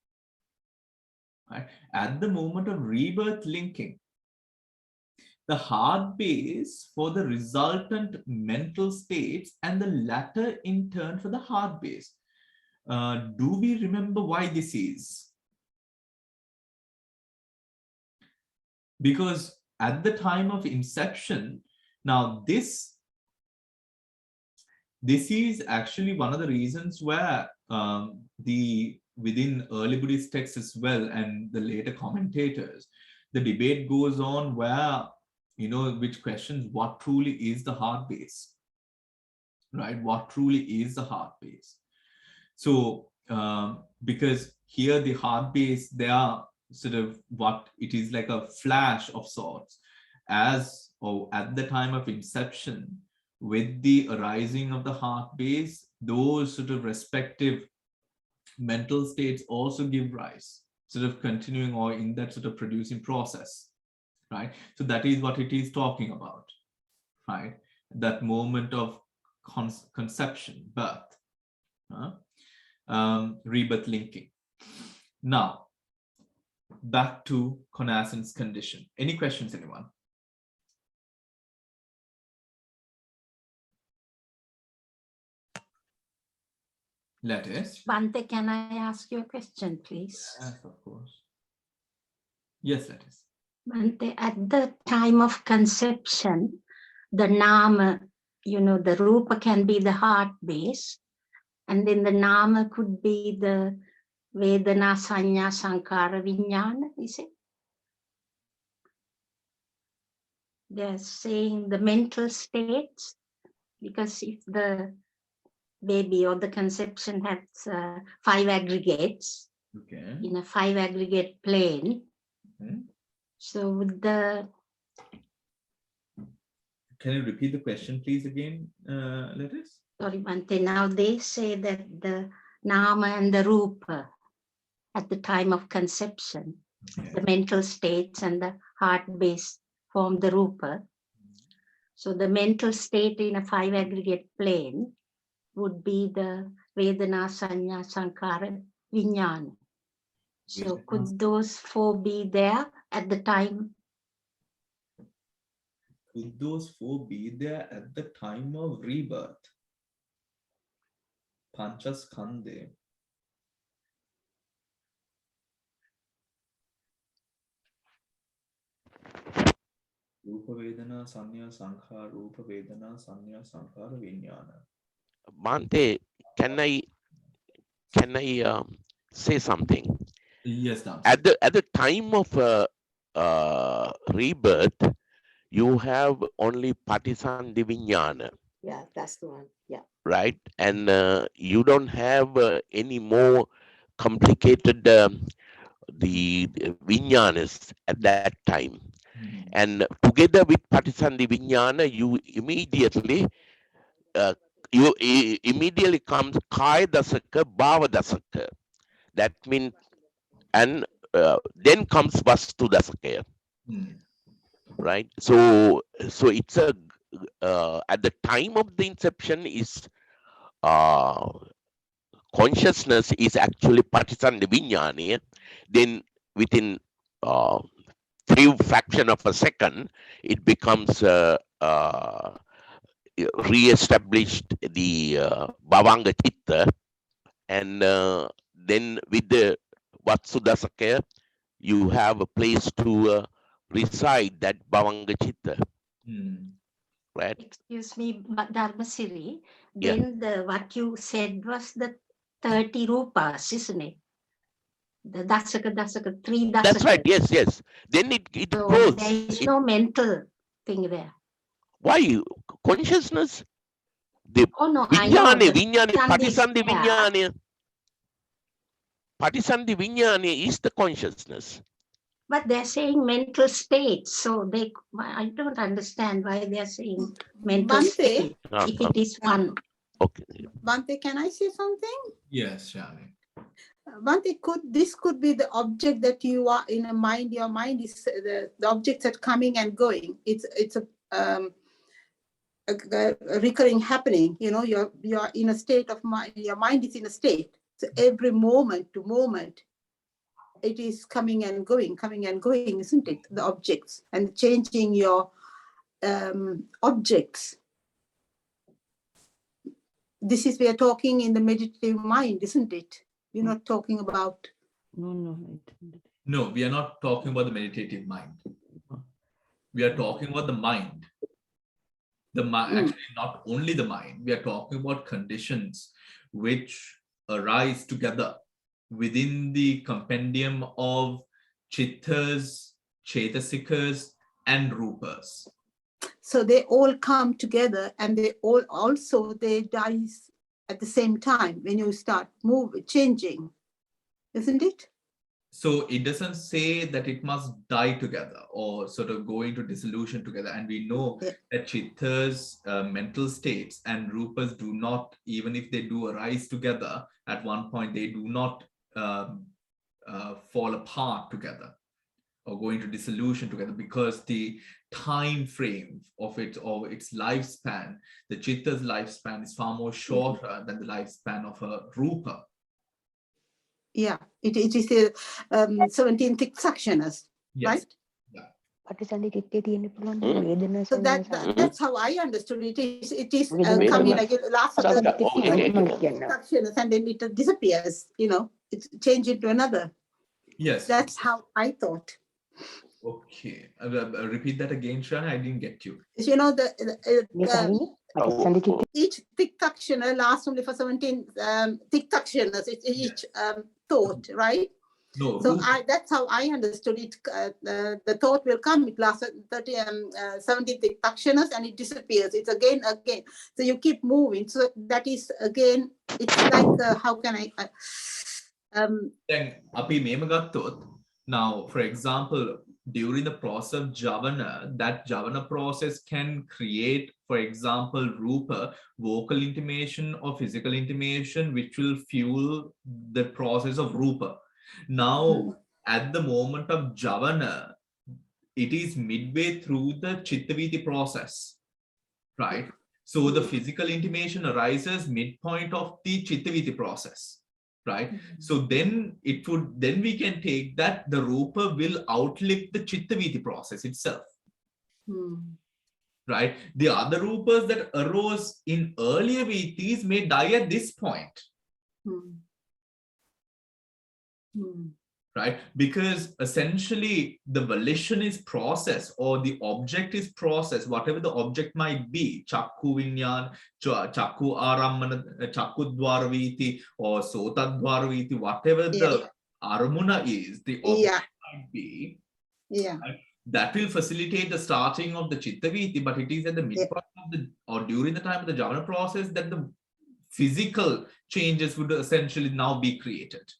Right? At the moment of rebirth linking, the heart base for the resultant mental states, and the latter in turn for the heart base. Do we remember why this is? Because at the time of inception, now this is actually one of the reasons where within early Buddhist texts as well, and the later commentators, the debate goes on where, which questions what truly is the heart base, right? What truly is the heart base? So, because here the heart base, they are sort of what it is, like a flash of sorts, at the time of inception, with the arising of the heart base, those sort of respective mental states also give rise, sort of continuing or in that sort of producing process, right? So that is what it is talking about, right? That moment of conception, birth, rebirth linking. Now, back to connaissance condition. Any questions, anyone? Lettuce. Bhante, can I ask you a question, please? Yes, of course. Yes, Lettuce. Bhante, at the time of conception, the nama, the rupa can be the heart base, and then the nama could be the Vedana, Sanya, Sankara, Vijnana, is it? They're saying the mental states, because if the baby or the conception has 5 aggregates, Okay. in a 5 aggregate plane, so with the... Can you repeat the question, please, again, Lettuce? Sorry, Bhante, now they say that the nama and the rupa at the time of conception, the mental states and the heart base form the rupa. So the mental state in a 5 aggregate plane would be the Vedana, Sanya, Sankara, Vijnana. So could those 4 be there at the time? Could those 4 be there at the time of rebirth? Panchaskandhe. Rupa Vedana, Sanya, Sankhara, Rupa Vedana, Sanya, Sankhara, Vijnana. Bhante, can I say something? Yes, Dhamma. At the time of rebirth, you have only Patisandhi Vijnana. Yeah, that's the one. Yeah. Right? And you don't have any more complicated the Vijnanas at that time. And together with Patisandhi Vijnana, you immediately comes Kaya Dasaka, Bhava Dasaka. That means, and then comes Vastu Dasaka. Right? So it's a at the time of the inception is consciousness is actually Patisandhi Vijnana. Then within few fraction of a second, it becomes re-established the Bhavanga Chitta, and then with the Vatsudasaka, you have a place to reside that Bhavanga Chitta. Right? Excuse me, Dharmasiri, then what you said was the 30 rupas, isn't it? The dasaka, 3 dasaka. That's right, yes. Then it so grows. There is no mental thing there. Why? Consciousness? The no, Vijnana, Patisandhi Vijnana. Patisandhi Vijnana is the consciousness. But they're saying mental states, so I don't understand why they're saying mental Bhante, state, if it is one. Okay. Bhante, can I say something? Yes, Shani. Bhante, this could be the object that you are in a mind. Your mind is the objects that coming and going. It's a recurring happening. You're in a state of mind. Your mind is in a state. So every moment to moment, it is coming and going, isn't it? The objects and changing your objects. This is, we are talking in the meditative mind, isn't it? We're not talking about. No, we are not talking about the meditative mind. We are talking about the mind. The mind, actually not only the mind, we are talking about conditions which arise together within the compendium of chittas, chetasikas, and rupas. So they all come together, and they all also, they dies at the same time when you start changing, isn't it? So it doesn't say that it must die together or sort of go into dissolution together. And we know that chittas, mental states, and rupas do not, even if they do arise together at one point, they do not fall apart together or go into dissolution together, because the time frame of it, or its lifespan, the chitta's lifespan is far more shorter than the lifespan of a rupa. Yeah, it is 17 sakshanas, right? Yeah. So that's how I understood it. It is coming like last of the sakshanas, and then it disappears, it's changed into another. Yes. That's how I thought. Okay. Repeat that again, Shana. I didn't get you. Each tiktakshana lasts only for 17 tiktakshanas. It's each thought, right? No. So that's how I understood it. The thought will come. It lasts 17 tiktakshanas and it disappears. It's again. So you keep moving. So that is again. It's like how can I? Then api mema gatthoth. Now, for example, during the process of javana, that javana process can create, for example, rupa, vocal intimation or physical intimation, which will fuel the process of rupa. Now, at the moment of javana, it is midway through the chittaviti process, right? So the physical intimation arises midpoint of the chittaviti process. Right. So then we can take that the rupa will outlive the chittaviti process itself. Right. The other rupas that arose in earlier vitis may die at this point. Right. Because essentially the volition is process, or the object is process, whatever the object might be, chakku vinyan, chakku arammana, chakku dvaraviti, or sota dvaraviti, whatever the aramuna is, the object might be, right, that will facilitate the starting of the chittaviti, but it is at the midpoint of the, or during the time of the javana process, that the physical changes would essentially now be created.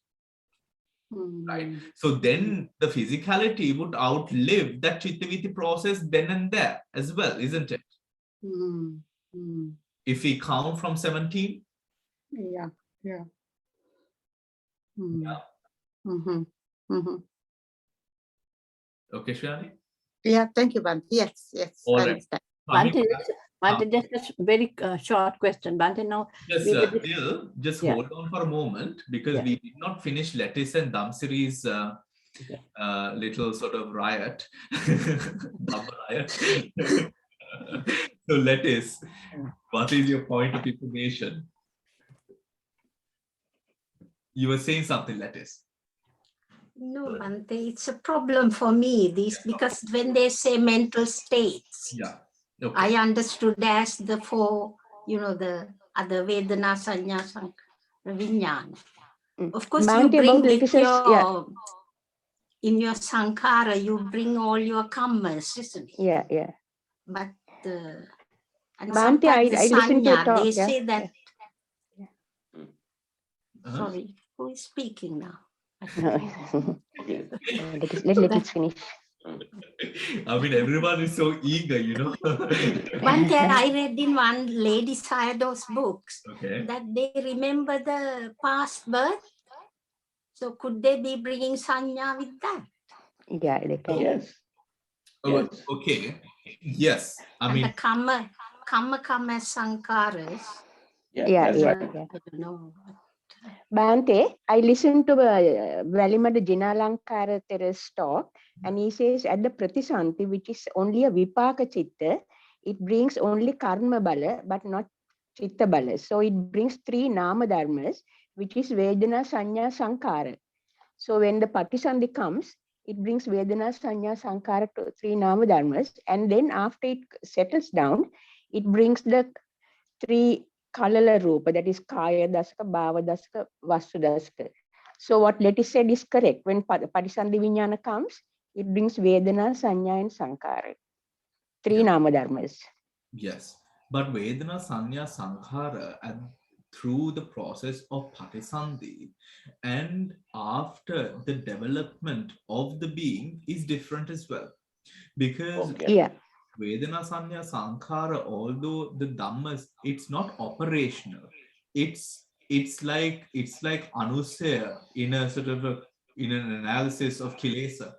Right. So then the physicality would outlive that chittaviti process then and there as well, isn't it? If we count from 17. Yeah. Okay, Shani? Yeah, thank you, Bhante. Yes. All I right. Bhante, just a very short question. Bhante, now. Yes, Bill, just hold on for a moment, because we did not finish Lettuce and Dhamsiri's little sort of riot. Dhamma riot. So Lettuce, what is your point of information? You were saying something, Lettuce. No, Bhante, it's a problem for me, because when they say mental states, I understood as the four, the other Vedana, Sanya, Sankhara, Vijnana. Of course, you bring with your, in your Sankhara, you bring all your kammas, isn't it? Yeah. But and Bhante, I listened to a Sanya, talk. they say that. Sorry, who is speaking now? Let it finish. I mean, everyone is so eager, One day I read in one Lady Sayadaw's books that they remember the past birth. So could they be bringing Sanya with that? Yeah, they can. Yes. Oh, okay. Yes. I mean, the Kamma Sankharas. Yeah. I don't know. Bhante, I listened to Valimada Jinalankara Tere's talk, and he says at the Pratisanti, which is only a Vipaka Chitta, it brings only Karma Bala, but not Chitta Bala. So it brings 3 Nama Dharmas, which is Vedana, Sanya, Sankara. So when the Patisanti comes, it brings Vedana, Sanya, Sankara to 3 Nama Dharmas, and then after it settles down, it brings the 3 Kalala Rupa, that is Kaya Dasaka, Bhava Dasaka, Vastu Dasaka. So what Letty said is correct. When Patisandhi Vijnana comes, it brings Vedana, Sanya, and Sankara. 3 Nama Dharmas. Yes, but Vedana, Sanya, Sankhara, and through the process of Patisandhi and after the development of the being is different as well. Because Vedana, Sanya, Sankhara, although the Dhammas, it's not operational. It's like Anusaya in a sort of in an analysis of Kilesa.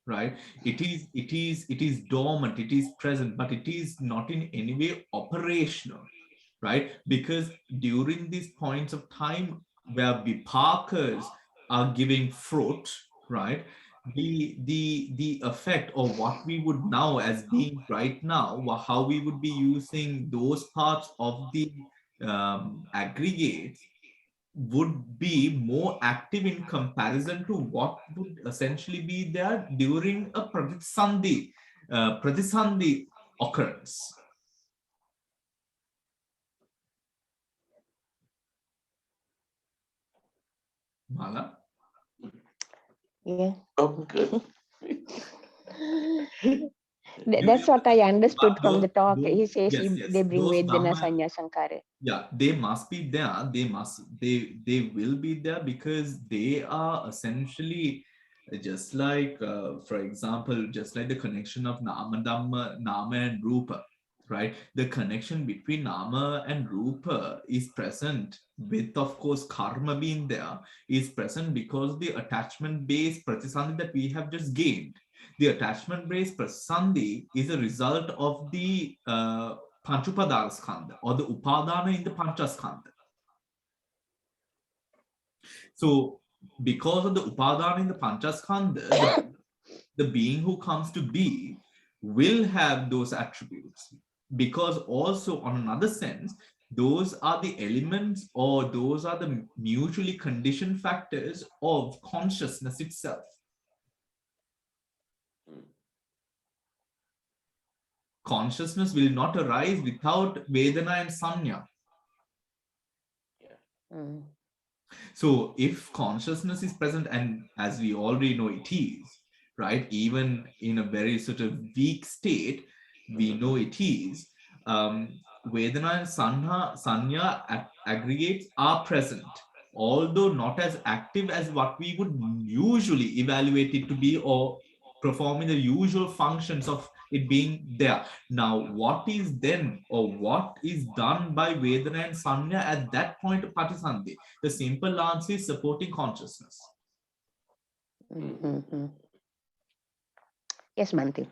Right, it is dormant, it is present, but it is not in any way operational, right? Because during these points of time where vipakas are giving fruit, right, the effect of what we would now as being right now, how we would be using those parts of the aggregates would be more active in comparison to what would essentially be there during a pratisandhi occurrence. Mala? Yeah. Okay. That's what I understood from the talk. Those, He says yes, they bring those Vedana, Dhamma, Sanya, Sankara. yeah, they must be there. They will be there because they are essentially just like, for example, just like the connection of Nama Dhamma, Nama and Rupa, right? The connection between Nama and Rupa is present with, of course, karma being there, is present because the attachment-based pratisandhi that we have just gained. The attachment-based pratisandhi is a result of the Panchupadana skandha or the Upadana in the Panchaskandha. So, because of the Upadana in the Panchaskandha, the being who comes to be will have those attributes. Because also, on another sense, those are the elements or those are the mutually conditioned factors of consciousness itself. Consciousness will not arise without Vedana and Sanya. So if consciousness is present, and as we already know it is, right, even in a very sort of weak state, we know it is, Vedana and Sanya aggregates are present, although not as active as what we would usually evaluate it to be or performing the usual functions of it being there. Now, what is then or what is done by Vedana and Sanya at that point of Patisandhi? The simple answer is supporting consciousness. Yes, Bhante.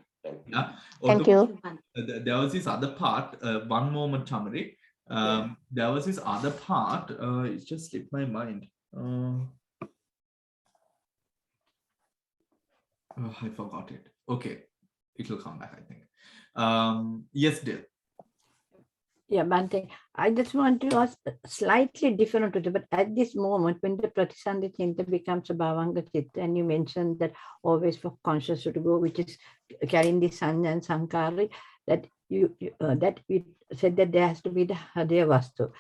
Yeah. Thank you. There was this other part, one moment, Tamari. There was this other part, it just slipped my mind. I forgot it. Okay, it will come back, I think. Yes, Dil. Yeah, Bhante, I just want to ask slightly different, but at this moment, when the Pratisandhi Chitta becomes a Bhavanga Chitta, and you mentioned that always for conscious to go, which is carrying the Sanya and Sankara, that that we said that there has to be the Hridaya Vastu.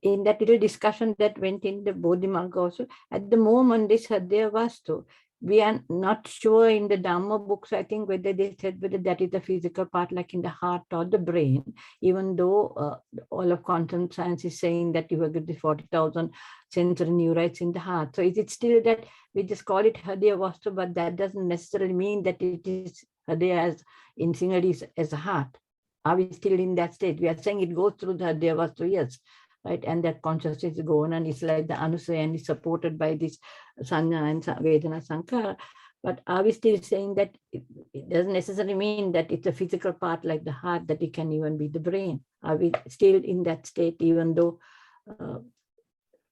In that little discussion that went in the Bodhi Marga also, at the moment, this Hridaya Vastu, we are not sure in the Dhamma books, I think, whether they said whether that is the physical part, like in the heart or the brain, even though all of quantum science is saying that you have got the 40,000 sensory neurites in the heart. So is it still that we just call it Hridaya Vastu, but that doesn't necessarily mean that it is Hridaya as in Sinhalese as a heart? Are we still in that state? We are saying it goes through the Hridaya Vastu, yes. Right, and that consciousness is going and it's like the Anusaya and is supported by this Sanya and Vedana Sankara. But are we still saying that it doesn't necessarily mean that it's a physical part like the heart, that it can even be the brain? Are we still in that state, even though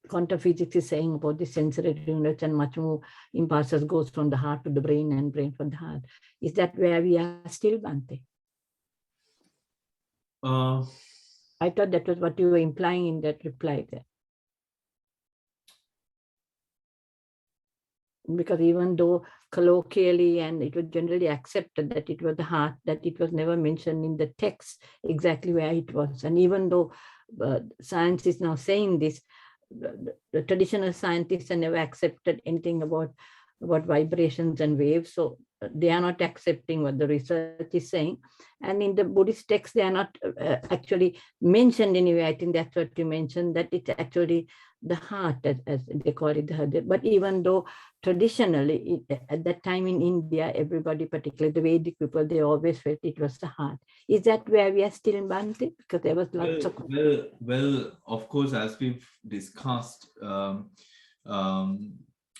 quantum physics is saying about the sensory units and much more impulses goes from the heart to the brain and brain from the heart. Is that where we are still, Bhante? I thought that was what you were implying in that reply there. Because even though colloquially and it was generally accepted that it was the heart, that it was never mentioned in the text exactly where it was. And even though science is now saying this, the traditional scientists have never accepted anything about vibrations and waves. So they are not accepting what the research is saying. And in the Buddhist text, they are not actually mentioned anyway. I think that's what you mentioned, that it's actually the heart, as they call it, the heart. But even though traditionally, at that time in India, everybody, particularly the Vedic people, they always felt it was the heart. Is that where we are still in Bhante? Because there was lots of... Well, of course, as we've discussed,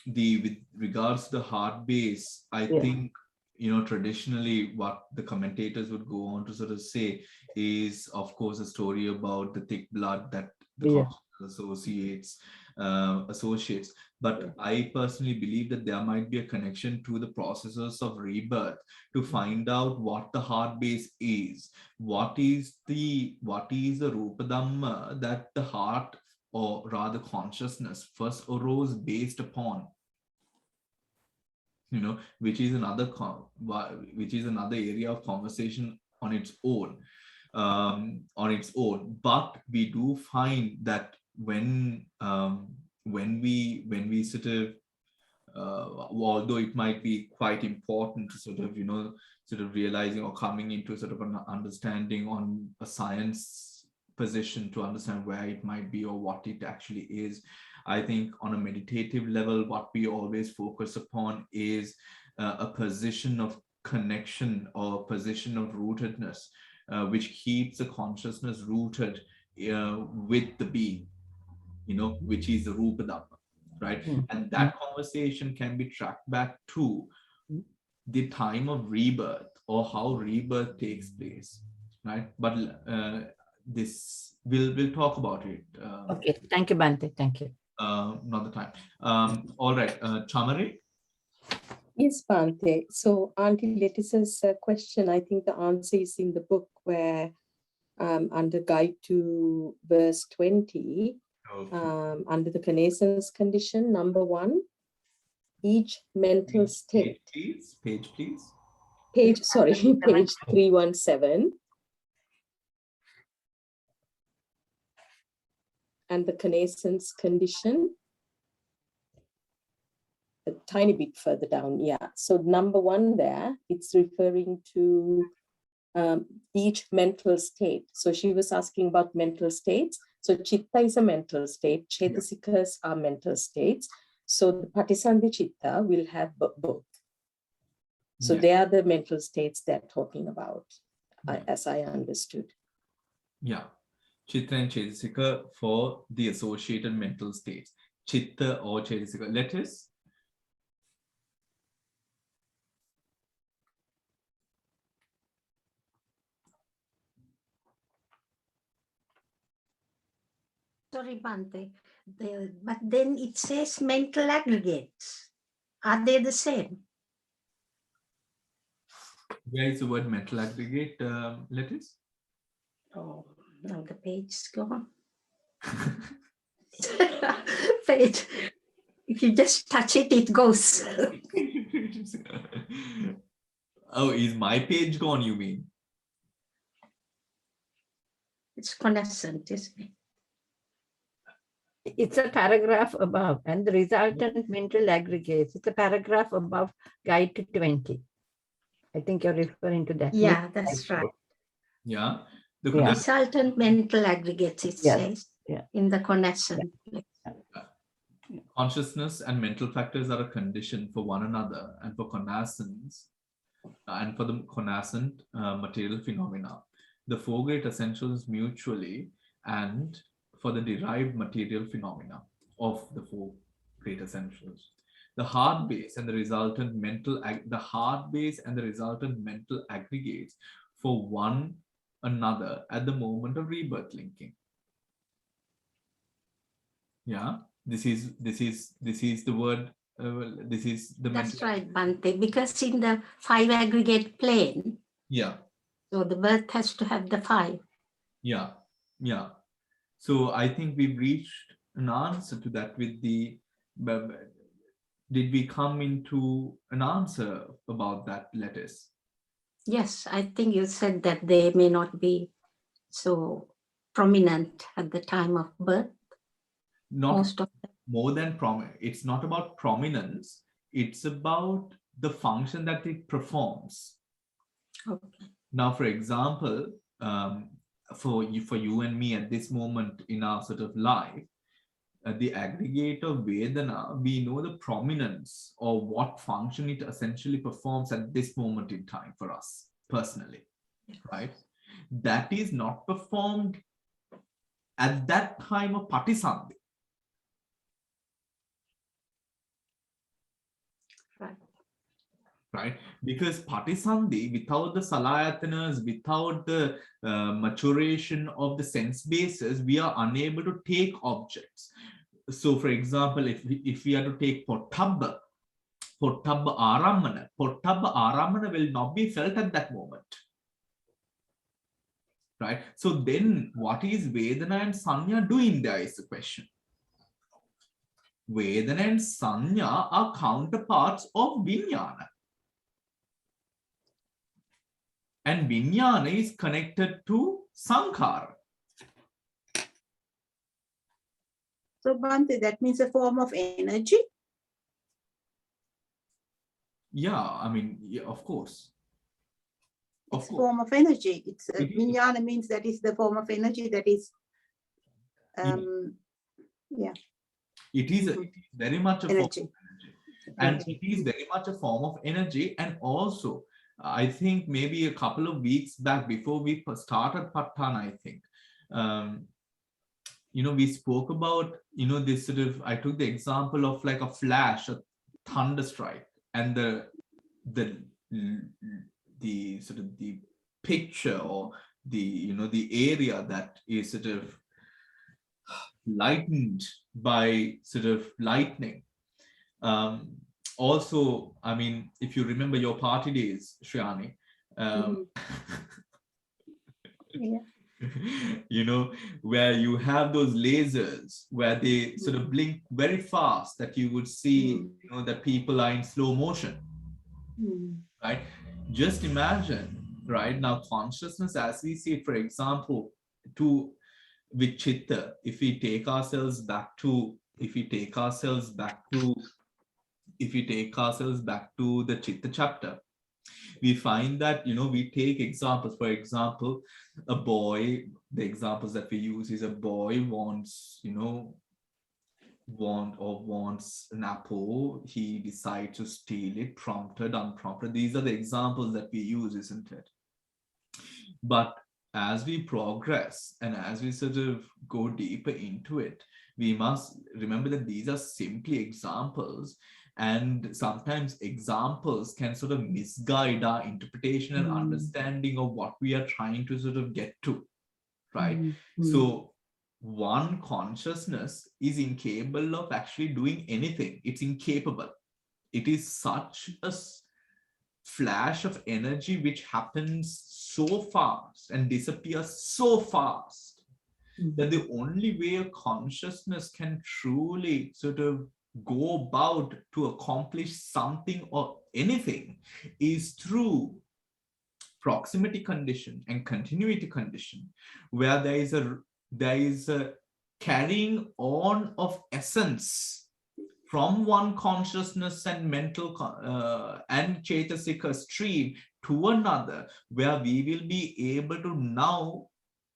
with regards to the heart base, I think, traditionally what the commentators would go on to sort of say is, of course, a story about the thick blood that the consciousness associates. But I personally believe that there might be a connection to the processes of rebirth to find out what the heart base is. What is the Rupa Dhamma that the heart, or rather consciousness, first arose based upon? Which is another area of conversation on its own. But we do find that when we sort of, although it might be quite important to sort of realizing or coming into sort of an understanding on a science position to understand where it might be or what it actually is. I think on a meditative level, what we always focus upon is a position of connection or a position of rootedness, which keeps the consciousness rooted with the being, which is the Rupa Dhamma, right? And that conversation can be tracked back to the time of rebirth or how rebirth takes place, right? But we'll talk about it. Okay, thank you, Bhante. Thank you. Not the time. All right, Chamari? Yes, Bhante. So Auntie Letitia's question, I think the answer is in the book where under guide to verse 20, under the connaissance condition, number 1, each mental state. Page, please. Page 317. And the connaissance condition, a tiny bit further down, So number 1 there, it's referring to each mental state. So she was asking about mental states. So chitta is a mental state, chetasikas are mental states. So the patisandhi chitta will have both. So they are the mental states they're talking about, as I understood. Yeah. Chitta and Chetasika for the associated mental states. Chitta or Chetasika. Lettuce? Sorry, Bhante. But then it says mental aggregates. Are they the same? Where is the word mental aggregate, Lettuce? Oh, now the page is gone. Page. If you just touch it, it goes. Oh, is my page gone, you mean? It's connaissant, isn't it? It's a paragraph above, and the resultant mental aggregates. It's a paragraph above guide to 20. I think you're referring to that. Yeah, that's right. Yeah. The resultant mental aggregates, it says, in the connaissant. Consciousness and mental factors are a condition for one another and for connaissance and for the connaissant material phenomena. The four great essentials mutually and for the derived material phenomena of the four great essentials. The heart base and the resultant mental aggregates for one another at the moment of rebirth linking. Yeah. This is the word. This is the That's mental. right, Bhante, because in the 5 aggregate plane, Yeah. so the birth has to have the 5. Yeah. Yeah. So I think we've reached an answer to that with the. Did we come into an answer about that lettuce? Yes, I think you said that they may not be so prominent at the time of birth. Not most of them. More than prominent. It's not about prominence. It's about the function that it performs. Okay. Now, for example, for you and me at this moment in our sort of life, the aggregate of Vedana, we know the prominence or what function it essentially performs at this moment in time for us personally, right? That is not performed at that time of Patisandhi. Right? Because Patisandhi, without the Salayatanas, without the maturation of the sense bases, we are unable to take objects. So, for example, if we are to take Pottabba Arammana will not be felt at that moment. Right? So then what is Vedana and Sanya doing there is the question. Vedana and Sanya are counterparts of Vijnana. And Vijnana is connected to Sankhara. So, Bhante, that means a form of energy? Yeah, I mean, yeah, of course. It's a form of energy. It's Vijnana means that is the form of energy that is, yeah. It is very much a energy. form of energy. And it is very much a form of energy. And also, I think maybe a couple of weeks back before we started Pathana, I think, we spoke about, this sort of, I took the example of like a flash, a thunder strike, and the sort of the picture or the area that is sort of lightened by sort of lightning. Also, I mean, if you remember your party days, Shriyani, Yeah. Where you have those lasers where they sort of blink very fast that you would see, that people are in slow motion, right? Just imagine, right? Now, consciousness as we see it, for example, with Chitta, if we take ourselves back to the Chitta chapter, we find that, we take examples. For example, a boy, the examples that we use is a boy wants an apple. He decides to steal it, prompted, unprompted. These are the examples that we use, isn't it? But as we progress and as we sort of go deeper into it, we must remember that these are simply examples, and sometimes examples can sort of misguide our interpretation and understanding of what we are trying to sort of get to, right? So one consciousness is incapable of actually doing anything. It's incapable. It is such a flash of energy which happens so fast and disappears so fast that the only way a consciousness can truly sort of go about to accomplish something or anything is through proximity condition and continuity condition, where there is a carrying on of essence from one consciousness and mental and Chaitasika stream to another, where we will be able to now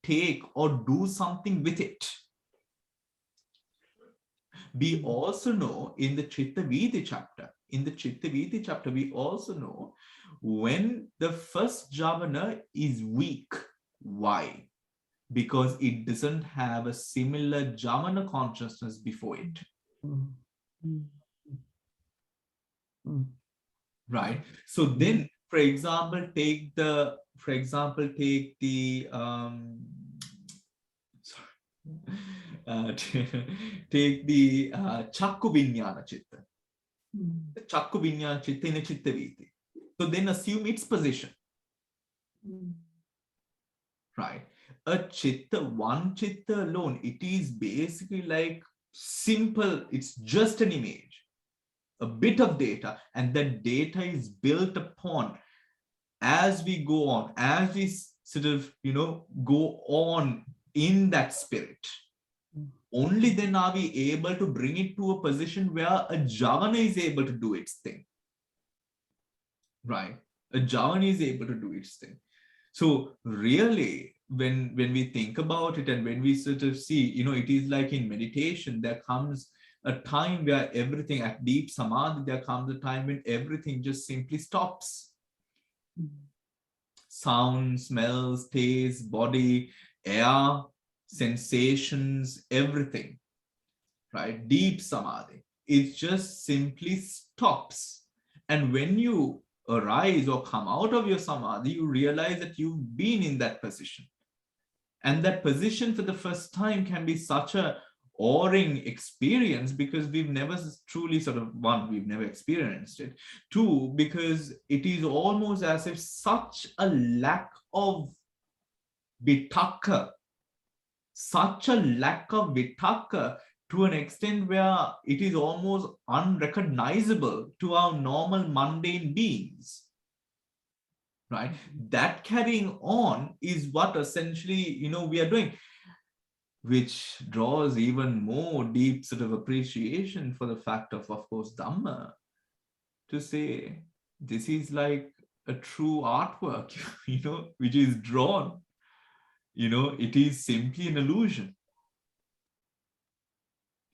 take or do something with it. We also know in the Chitta Vidi chapter, we also know when the first jhana is weak. Why? Because it doesn't have a similar jhana consciousness before it. Right? So then, for example, take the take the Chakku Vinyana Chitta. The Chakku Vinyana Chitta in a Chitta Viti. So then assume its position. Right? A Chitta, one Chitta alone, it is basically like simple, it's just an image, a bit of data, and that data is built upon as we go on, as we sort of, go on in that spirit. Only then are we able to bring it to a position where a Javana is able to do its thing. Right? A Javana is able to do its thing. So really, when we think about it and when we sort of see, it is like in meditation, there comes a time where everything at deep samadhi, there comes a time when everything just simply stops. Sound, smells, taste, body, air, sensations, everything, right? Deep samadhi, it just simply stops. And when you arise or come out of your samadhi, you realize that you've been in that position. And that position for the first time can be such a awing experience because we've never truly one, we've never experienced it. Two, because it is almost as if such a lack of vitakka, such a lack of vitakka to an extent where it is almost unrecognizable to our normal mundane beings. Right? That carrying on is what essentially, we are doing, which draws even more deep appreciation for the fact of course, Dhamma, to say this is like a true artwork, which is drawn, it is simply an illusion.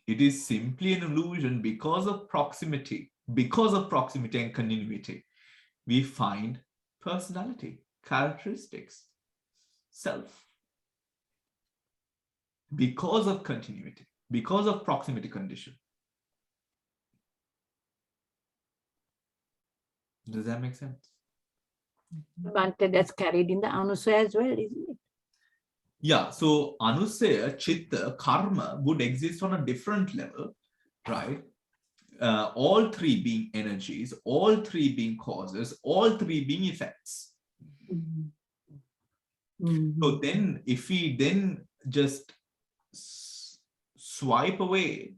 It is simply an illusion because of proximity and continuity. We find personality, characteristics, self. Because of continuity, because of proximity condition. Does that make sense? Bhante, that's carried in the Anusaya as well, isn't it? Yeah, so Anusaya, Chitta, Karma would exist on a different level, right? All three being energies, all three being causes, all three being effects. So then, if we then just swipe away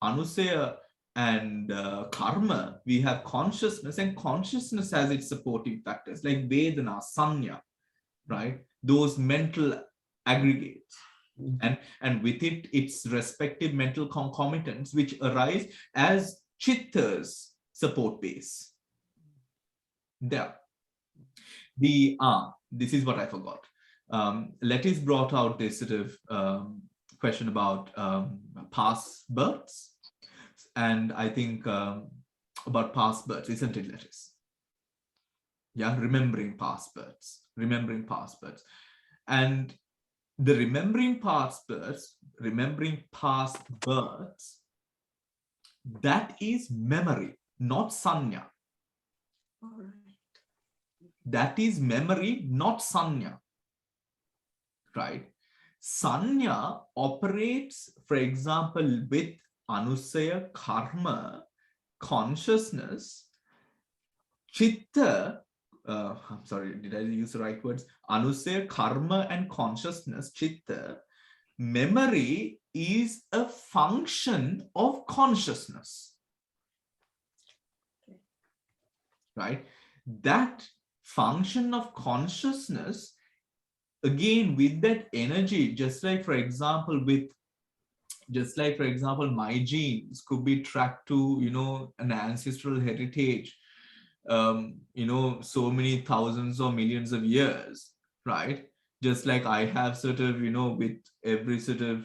Anusaya and Karma, we have consciousness, and consciousness has its supporting factors like Vedana, Sanya, right? Those mental aggregates. And with it, its respective mental concomitants, which arise as Chitta's support base. There. This is what I forgot. Letty's brought out this question about past births. And I think about past births, isn't it, Letty's? Yeah, remembering past births. And the remembering past births, that is memory, not sanya. All right. That is memory, not sanya. Right? Sanya operates, for example, with Anusaya, Karma, consciousness, Chitta, I'm sorry, did I use the right words? Anusaya, Karma, and consciousness, Chitta. Memory is a function of consciousness. Right? That function of consciousness, again, with that energy, just like, for example, my genes could be tracked to, an ancestral heritage, so many thousands or millions of years, right? Just like I have with every physical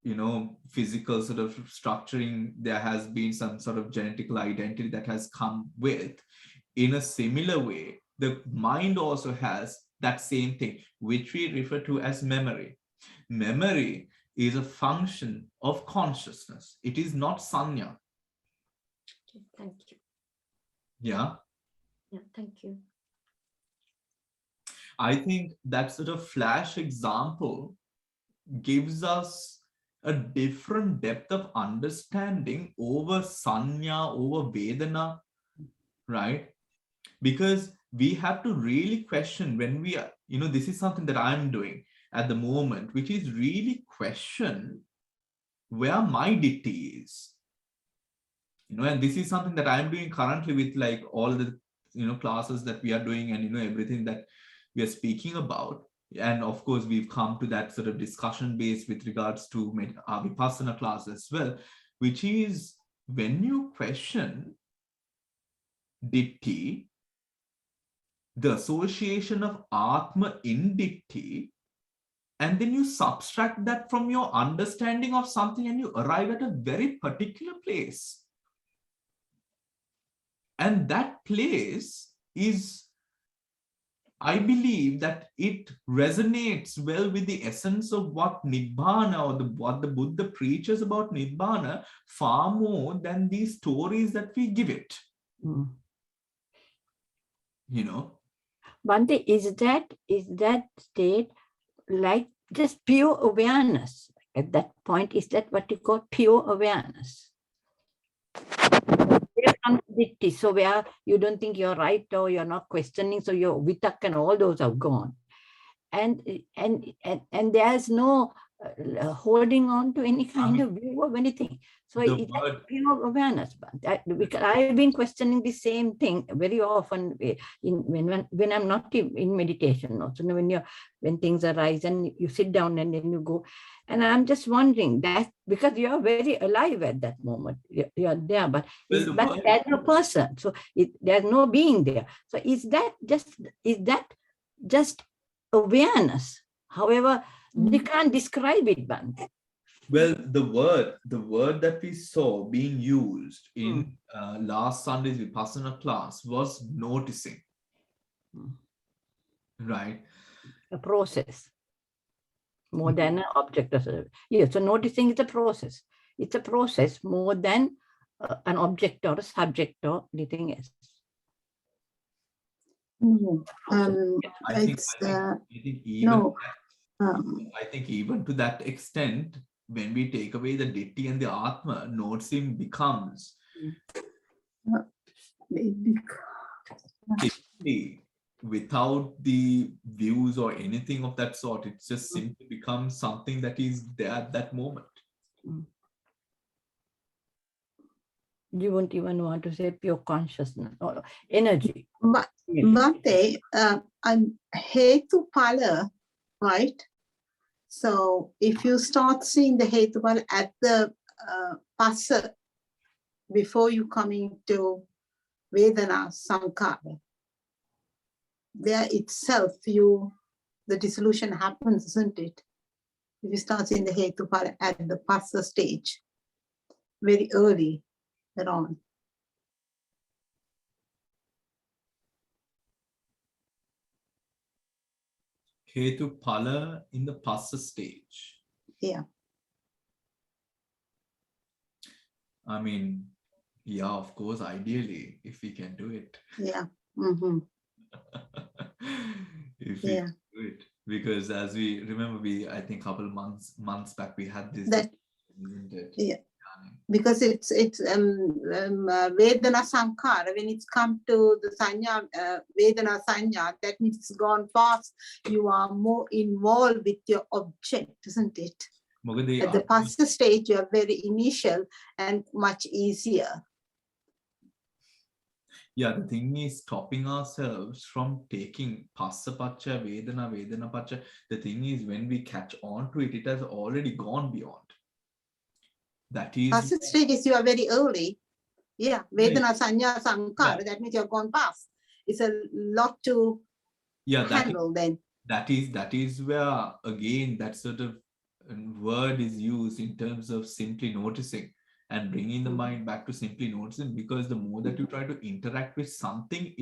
structuring, there has been some genetical identity that has come with. In a similar way, the mind also has that same thing, which we refer to as memory. Memory is a function of consciousness. It is not sanya. Okay, thank you. Yeah. Yeah, thank you. I think that flash example gives us a different depth of understanding over sanya, over vedana, right? Because we have to really question when we are, this is something that I'm doing at the moment, which is really question where my ditthi is. And this is something that I'm doing currently with like all the, classes that we are doing and, everything that we are speaking about. And of course, we've come to that sort of discussion base with regards to our Vipassana class as well, which is when you question ditthi, the association of Atma in ditthi, and then you subtract that from your understanding of something and you arrive at a very particular place. And that place is, I believe that it resonates well with the essence of what Nibbana or what the Buddha preaches about Nibbana far more than these stories that we give it. Bhante, is that state like just pure awareness? At that point, is that what you call pure awareness? So where you don't think you're right or you're not questioning, so your vitak and all those are gone, and there's no holding on to any kind of view of anything. So it's pure awareness. Because I've been questioning the same thing very often when I'm not in meditation. Also, when things arise and you sit down and then you go, and I'm just wondering that because you are very alive at that moment, you're there, but there's no person, so there's no being there. So is that just awareness? However, you can't describe it, Bhante. Well, the word that we saw being used in last Sunday's Vipassana class was noticing. Right? A process. More than an object. Yeah, so noticing is a process. It's a process more than an object or a subject or anything else. I think even to that extent, when we take away the ditthi and the atma, noticing becomes without the views or anything of that sort. It just simply becomes something that is there at that moment. You won't even want to say pure consciousness or energy. But hetu pala, right? So if you start seeing the hetu pala at the passa before you coming to Vedana Sankhara, there itself the dissolution happens, isn't it? If you start seeing the hetu pala at the passa stage, very early on. Hetu pala in the passa stage. Yeah. I mean, yeah, of course, ideally, if we can do it. Yeah. If we can do it. Because as we remember, I think a couple of months back, we had this. Isn't it? Yeah. Because it's Vedana Sankhara, when it's come to the Sanya, Vedana Sanya, that means it's gone past. You are more involved with your object, isn't it? At the passa stage, you are very initial and much easier. Yeah, the thing is stopping ourselves from taking passa pacha, vedana pacha. The thing is when we catch on to it, it has already gone beyond. That is passa stage is you are very early. Yeah, Vedana Sanya Sankhara, that means you have gone past. It's a lot to handle then. That is where again that sort of word is used in terms of simply noticing and bringing the mind back to simply noticing, because the more that you try to interact with something,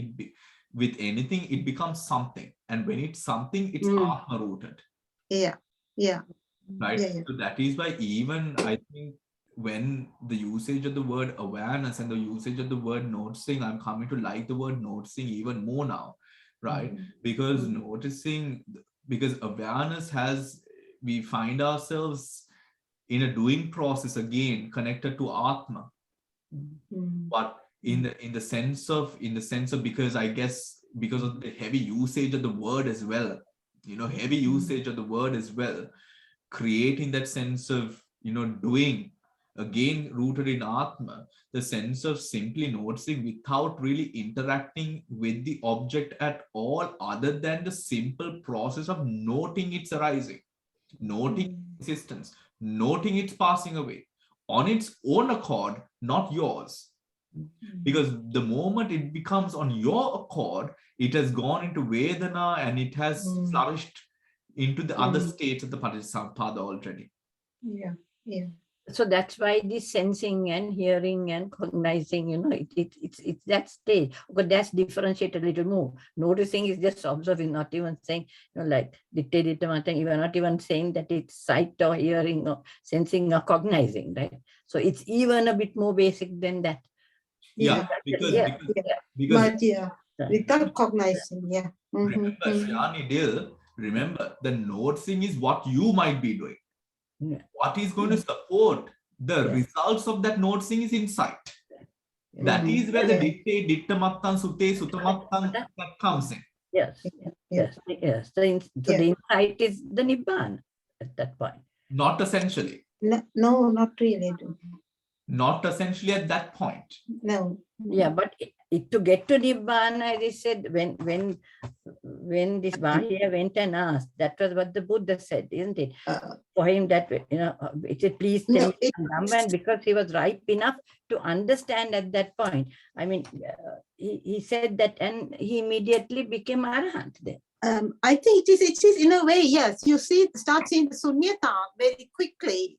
with anything, it becomes something. And when it's something, it's Atma rooted. Yeah. Right. Yeah. So that is why even I think when the usage of the word awareness and the usage of the word noticing, I'm coming to like the word noticing even more now, right? Because noticing, because awareness we find ourselves in a doing process again connected to Atma. But in the sense of because I guess because of the heavy usage of the word as well, heavy usage of the word as well, creating that sense of doing again rooted in Atma, the sense of simply noticing without really interacting with the object at all, other than the simple process of noting its arising, noting existence, noting its passing away on its own accord, not yours. Because the moment it becomes on your accord, it has gone into Vedana and it has flourished into the other states of the Patisampada already. Yeah. So that's why this sensing and hearing and cognizing, it's that stage. But that's differentiated a little more. Noticing is just observing, not even saying, like dictated, you are not even saying that it's sight or hearing or sensing or cognizing, right? So it's even a bit more basic than that. Yeah, because without cognizing, yeah. Remember, Shriyani Dil, remember, the noticing is what you might be doing. Yeah. What is going to support the results of that noticing is insight. That is where the ditte, dittamattan, sutte, sutamattan that comes in. Yes. So the insight is the Nibbana at that point. Not essentially. No, not really. Not essentially at that point. No. Yeah, but to get to Nibbana, as I said, when this Bahya went and asked, that was what the Buddha said, isn't it? For him, that it said, please tell me Dhamma, and because he was ripe enough to understand at that point. I mean, he said that, and he immediately became Arahant then. I think it is in a way, yes. You start seeing the sunyata very quickly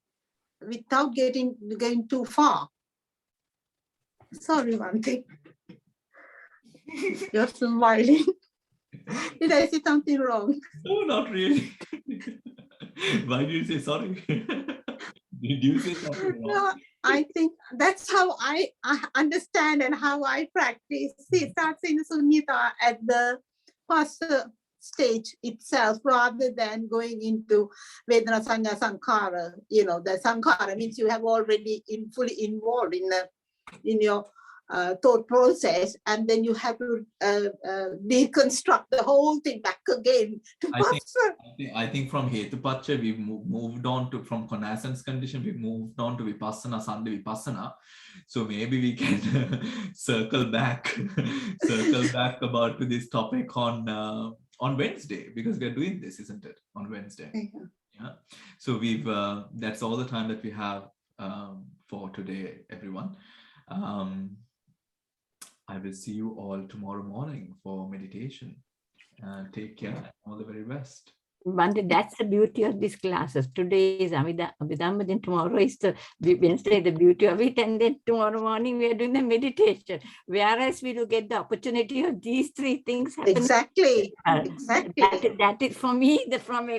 without going too far. Sorry, Bhante. You're smiling. Did I say something wrong? No, not really. Why did you say sorry? Did you say something wrong? No, I think that's how I understand and how I practice. See, start seeing the sunyata at the first stage itself, rather than going into Vedana Sanya Sankhara. The Sankhara means you have already fully involved in your thought process, and then you have to deconstruct the whole thing back again to I think from Hetupacha we've moved on to, from connaissance condition, we've moved on to Vipassana, Sandhi Vipassana. So maybe we can circle back about to this topic on Wednesday, because we're doing this, isn't it? On Wednesday. Yeah. So that's all the time that we have for today, everyone. I will see you all tomorrow morning for meditation. Take care and all the very best. Bhante, that's the beauty of these classes. Today is Abhidhamma, then tomorrow is the Wednesday, the beauty of it, and then tomorrow morning we are doing the meditation. Whereas we will get the opportunity of these three things happening. Exactly. That is for me, from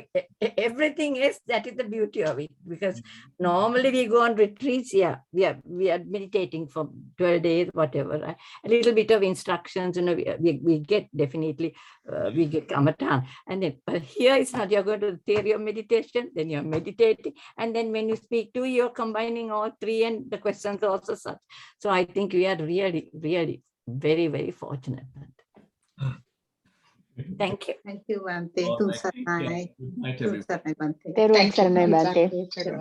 everything else, that is the beauty of it. Because normally we go on retreats, we are meditating for 12 days, whatever. Right? A little bit of instructions, we get definitely, we get Kamatan. And then, but here it's not, you're going to the theory of meditation, then you're meditating, and then when you speak to, you're combining all three, and the questions are also such. So I think we are really, really very, very fortunate. Thank you. Thank you, Bhante. Good night, everyone. Bhante. Thank you.